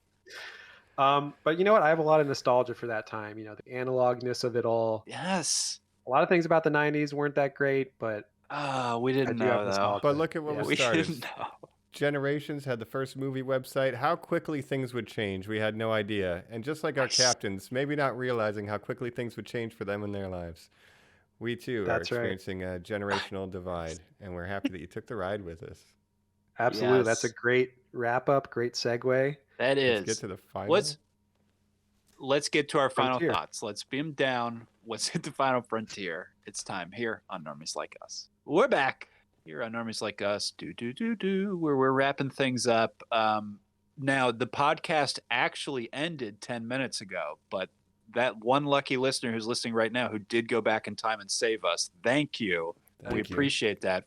But you know what? I have a lot of nostalgia for that time. You know, the analogness of it all.
Yes.
A lot of things about the '90s weren't that great, but
We didn't
I do have
know though.
nostalgia.
But look at what
Yeah.
was
We
started.
didn't know.
Generations had the first movie website. How quickly things would change, we had no idea. And just like our captains, maybe not realizing how quickly things would change for them in their lives. We too
That's
are
right.
experiencing a generational divide, and we're happy that you took the ride with us.
absolutely, that's a
Yes.
great wrap up, great segue.
That is.
Let's get to the final.
Let's get to our final
Frontier.
thoughts. Let's beam down. Let's hit the final frontier. It's time here on Normies Like Us. We're back here on Normies Like Us. Where we're wrapping things up. Now the podcast actually ended 10 minutes ago, but that one lucky listener who's listening right now who did go back in time and save us, thank you. We
Thank you.
appreciate that.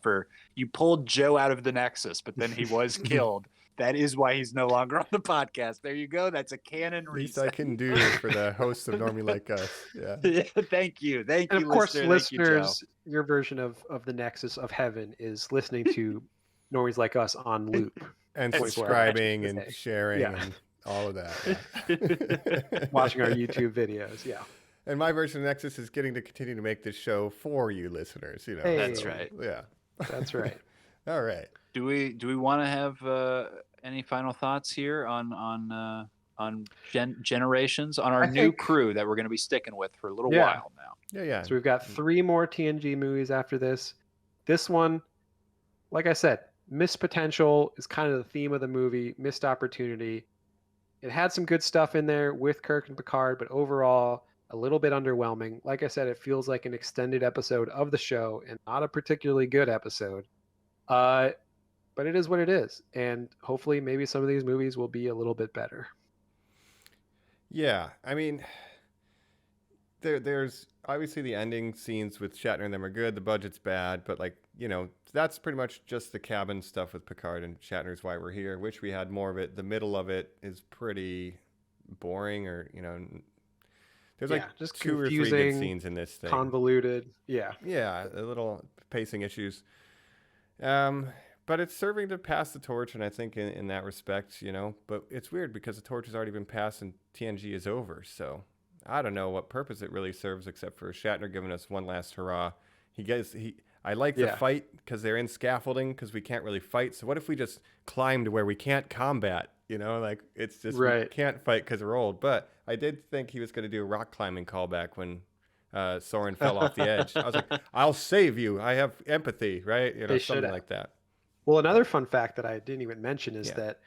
You pulled Joe out of the Nexus, but then he was killed. That is why he's no longer on the podcast. There you go. That's a canon
Least I
reason.
can do for the host of Normie Like Us. Yeah.
Thank you. Thank
And
you,
of course,
listener. Thank you, Joe.
listeners, your version of the Nexus of Heaven is listening to Normies Like Us on loop,
And
24
subscribing
hours a
and
day.
sharing
Yeah.
and all of that.
watching our YouTube videos. Yeah.
And my version of Nexus is getting to continue to make this show for you listeners. You know,
Hey.
That's right.
Yeah.
That's right.
All right.
Do we want to have any final thoughts here on generations on our
I
new
think-
crew that we're going to be sticking with for a little
Yeah.
while now?
Yeah, yeah.
So we've got 3 more TNG movies after this. This one, like I said, missed potential is kind of the theme of the movie, missed opportunity. It had some good stuff in there with Kirk and Picard, but overall, a little bit underwhelming. Like I said, it feels like an extended episode of the show and not a particularly good episode. But it is what it is. And hopefully, maybe some of these movies will be a little bit better.
Yeah, I mean, there's obviously the ending scenes with Shatner and them are good. The budget's bad, but like, you know, that's pretty much just the cabin stuff with Picard and Shatner's Why We're Here. Wish we had more of it. The middle of it is pretty boring, or you know, there's
Yeah,
like
just
2 or 3 good
confusing,
scenes in this thing.
Convoluted. Yeah.
Yeah, a little pacing issues. But it's serving to pass the torch, and I think in that respect, you know, but it's weird because the torch has already been passed and TNG is over. So I don't know what purpose it really serves except for Shatner giving us one last hurrah. I like the
Yeah.
fight because they're in scaffolding because we can't really fight. So what if we just climb to where we can't combat? You know, like it's just we
Right.
can't fight because we're old. But I did think he was going to do a rock climbing callback when Soren fell off the edge. I was like, I'll save you. I have empathy, right? You know,
They should
something
have.
like that.
Well, another fun fact that I didn't even mention is
Yeah.
that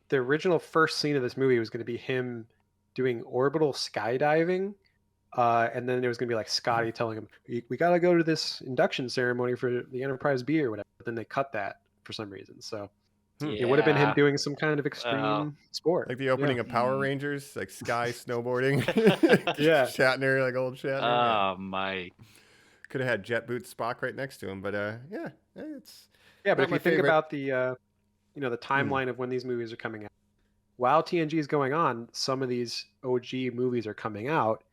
the original first scene of this movie was going to be him doing orbital skydiving. And then there was going to be like Scotty telling him, we got to go to this induction ceremony for the Enterprise B or whatever. But then they cut that for some reason. So it would have been him
Yeah.
doing some kind of extreme sport.
Like the opening
Yeah.
of Power Rangers, like Sky snowboarding.
Yeah.
Shatner, like old Shatner.
Oh, Mike.
Could have had Jet Boot Spock right next to him, but yeah, It's
Yeah, but
not
if
my
you think
favorite.
about the the timeline of when these movies are coming out, while TNG is going on, some of these OG movies are coming out.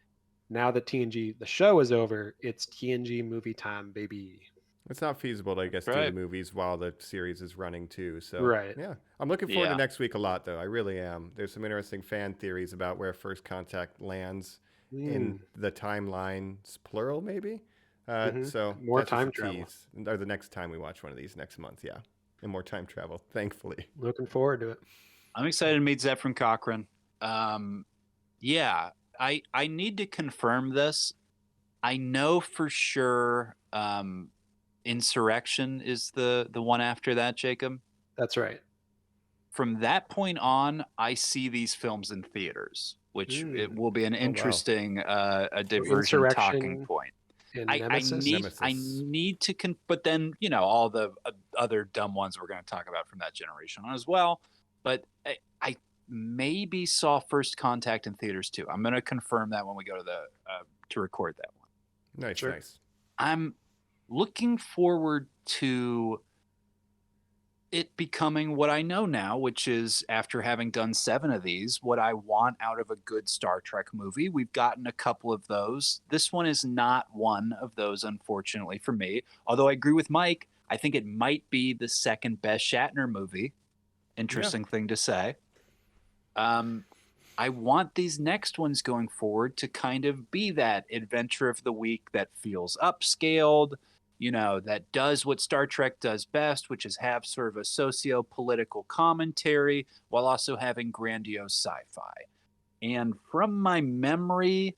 Now that TNG the show is over, it's TNG movie time, baby.
It's not feasible to, I guess, do the
Right.
movies while the series is running too. So
Right.
yeah, I'm looking forward to
Yeah.
next week a lot, though. I really am. There's some interesting fan theories about where First Contact lands in the timelines, plural maybe. So
More
that's just
time
a
travel.
tease. Or the next time we watch one of these next month, yeah, and more time travel, thankfully.
Looking forward to it.
I'm excited to meet Zefram Cochrane. Yeah, I need to confirm this. I know for sure Insurrection is the one after that, Jacob.
That's right.
From that point on, I see these films in theaters, which it will be an interesting a diversion talking
Insurrection
point.
and
I
Nemesis.
need to but then all the other dumb ones we're going to talk about from that generation on as well. But I maybe saw First Contact in theaters too. I'm going to confirm that when we go to the to record that one.
Nice,
Sure.
nice.
I'm looking forward to it becoming what I know now, which is after having done 7 of these, what I want out of a good Star Trek movie. We've gotten a couple of those. This one is not one of those, unfortunately, for me. Although I agree with Mike, I think it might be the second best Shatner movie. Interesting thing to say. I want these next ones going forward to kind of be that adventure of the week that feels upscaled, that does what Star Trek does best, which is have sort of a socio-political commentary while also having grandiose sci-fi. And from my memory,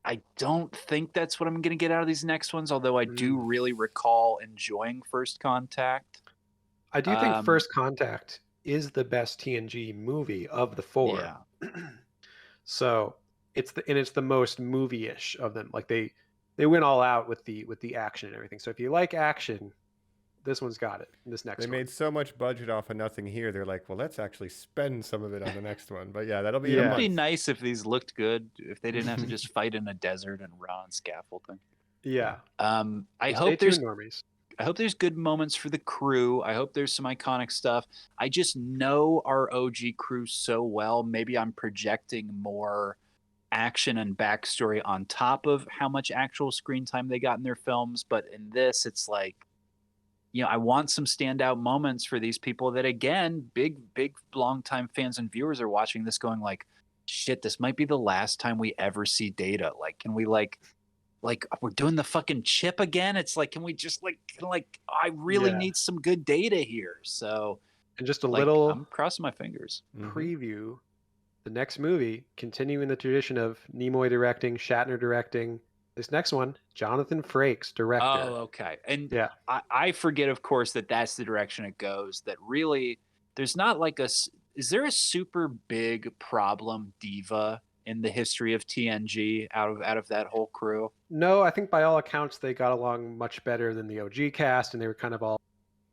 I don't think that's what I'm going to get out of these next ones, although I do really recall enjoying First Contact.
I do think First Contact is the best TNG movie of the 4.
Yeah.
So it's the most movie-ish of them. Like they went all out with the action and everything. So if you like action, this one's got it. This next
They
one.
made so much budget off of nothing here. They're like, well, let's actually spend some of it on the next one. But yeah, that'll be
It
in a
would be
month.
nice if these looked good, if they didn't have to just fight in a desert and run on scaffolding.
Yeah.
I
Stay
hope there's
tuned, normies.
I hope there's good moments for the crew. I hope there's some iconic stuff. I just know our OG crew so well. Maybe I'm projecting more action and backstory on top of how much actual screen time they got in their films. But in this, it's like, I want some standout moments for these people that, again, big, longtime fans and viewers are watching this going like, shit, this might be the last time we ever see Data. Like, can we like we're doing the fucking chip again? It's like, can we just I really need some good Data here. So,
and just a little
I'm crossing my fingers.
preview. The next movie, continuing the tradition of Nimoy directing, Shatner directing. This next one, Jonathan Frakes, director.
Oh, okay. And I forget, of course, that's the direction it goes. That really, there's not is there a super big problem diva in the history of TNG out of that whole crew?
No, I think by all accounts they got along much better than the OG cast, and they were kind of all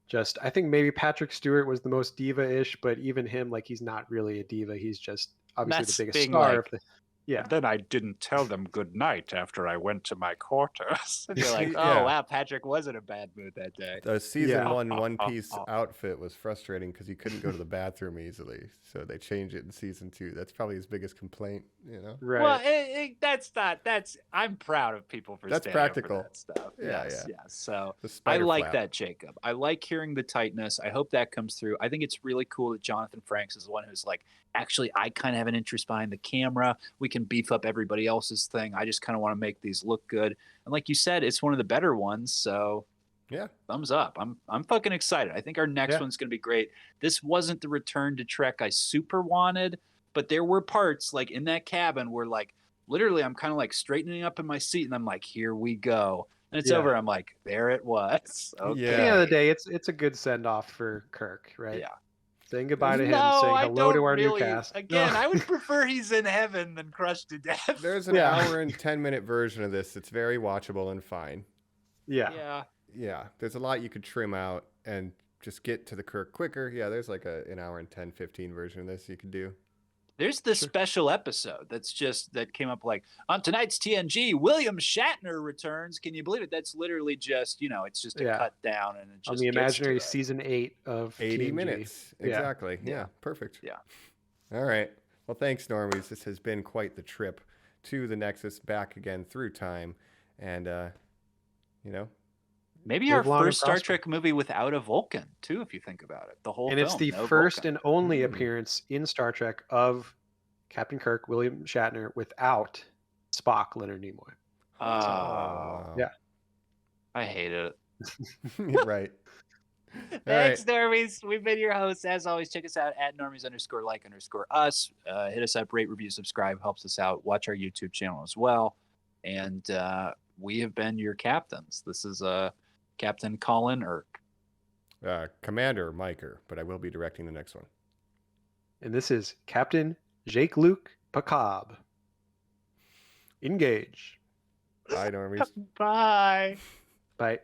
just. I think maybe Patrick Stewart was the most diva-ish, but even him, he's not really a diva. He's just obviously the biggest star of the. Yeah.
Then I didn't tell them good night after I went to my quarters.
And you're like, oh wow, Patrick was in a bad mood that day.
The season 1 One Piece outfit was frustrating because he couldn't go to the bathroom easily. So they changed it in season 2. That's probably his biggest complaint,
Right.
Well, I'm proud of people for
that's
standing
practical.
up for that stuff.
Yeah.
So
The
I
spider
like
flap.
that, Jacob. I like hearing the tightness. I hope that comes through. I think it's really cool that Jonathan Frakes is the one who's like, actually, I kind of have an interest behind the camera. We can beef up everybody else's thing. I just kind of want to make these look good. And like you said, it's one of the better ones. So
Yeah.
thumbs up. I'm fucking excited. I think our next one's going to be great. This wasn't the return to Trek I super wanted, but there were parts like in that cabin where like literally I'm kind of like straightening up in my seat and I'm like, here we go. And it's over. I'm like, there it was. Okay.
At the end of the day, it's a good send off for Kirk, right?
Yeah.
Saying goodbye to him, saying hello to our new cast.
Again, I would prefer he's in heaven than crushed to death.
There's an hour and 10-minute version of this. It's very watchable and fine.
Yeah.
Yeah. There's a lot you could trim out and just get to the Kirk quicker. Yeah, there's like an hour and 10, 15 version of this you could do.
There's this special episode that came up like on tonight's TNG. William Shatner returns. Can you believe it? That's literally just it's just a cut down and it just
on the
gets
imaginary
to it.
season 8 of
80
TNG.
minutes. Exactly. Yeah. Perfect.
Yeah.
All right. Well, thanks, Normies. This has been quite the trip to the Nexus, back again through time, and
maybe our first Star Trek movie without a Vulcan too, if you think about it. The whole
and
film,
it's the
no
first
Vulcan.
and only appearance in Star Trek of Captain Kirk, William Shatner, without Spock, Leonard Nimoy.
Wow.
Yeah.
I hate it.
Right.
Thanks, Normies. We've been your hosts. As always, check us out at Normies_like_us. Hit us up, rate, review, subscribe. Helps us out. Watch our YouTube channel as well. And we have been your captains. This is Captain Colin Irk.
Commander Miker, but I will be directing the next one.
And this is Captain Jacques-Luc Picard. Engage.
Bye, Normies.
Bye.
Bye.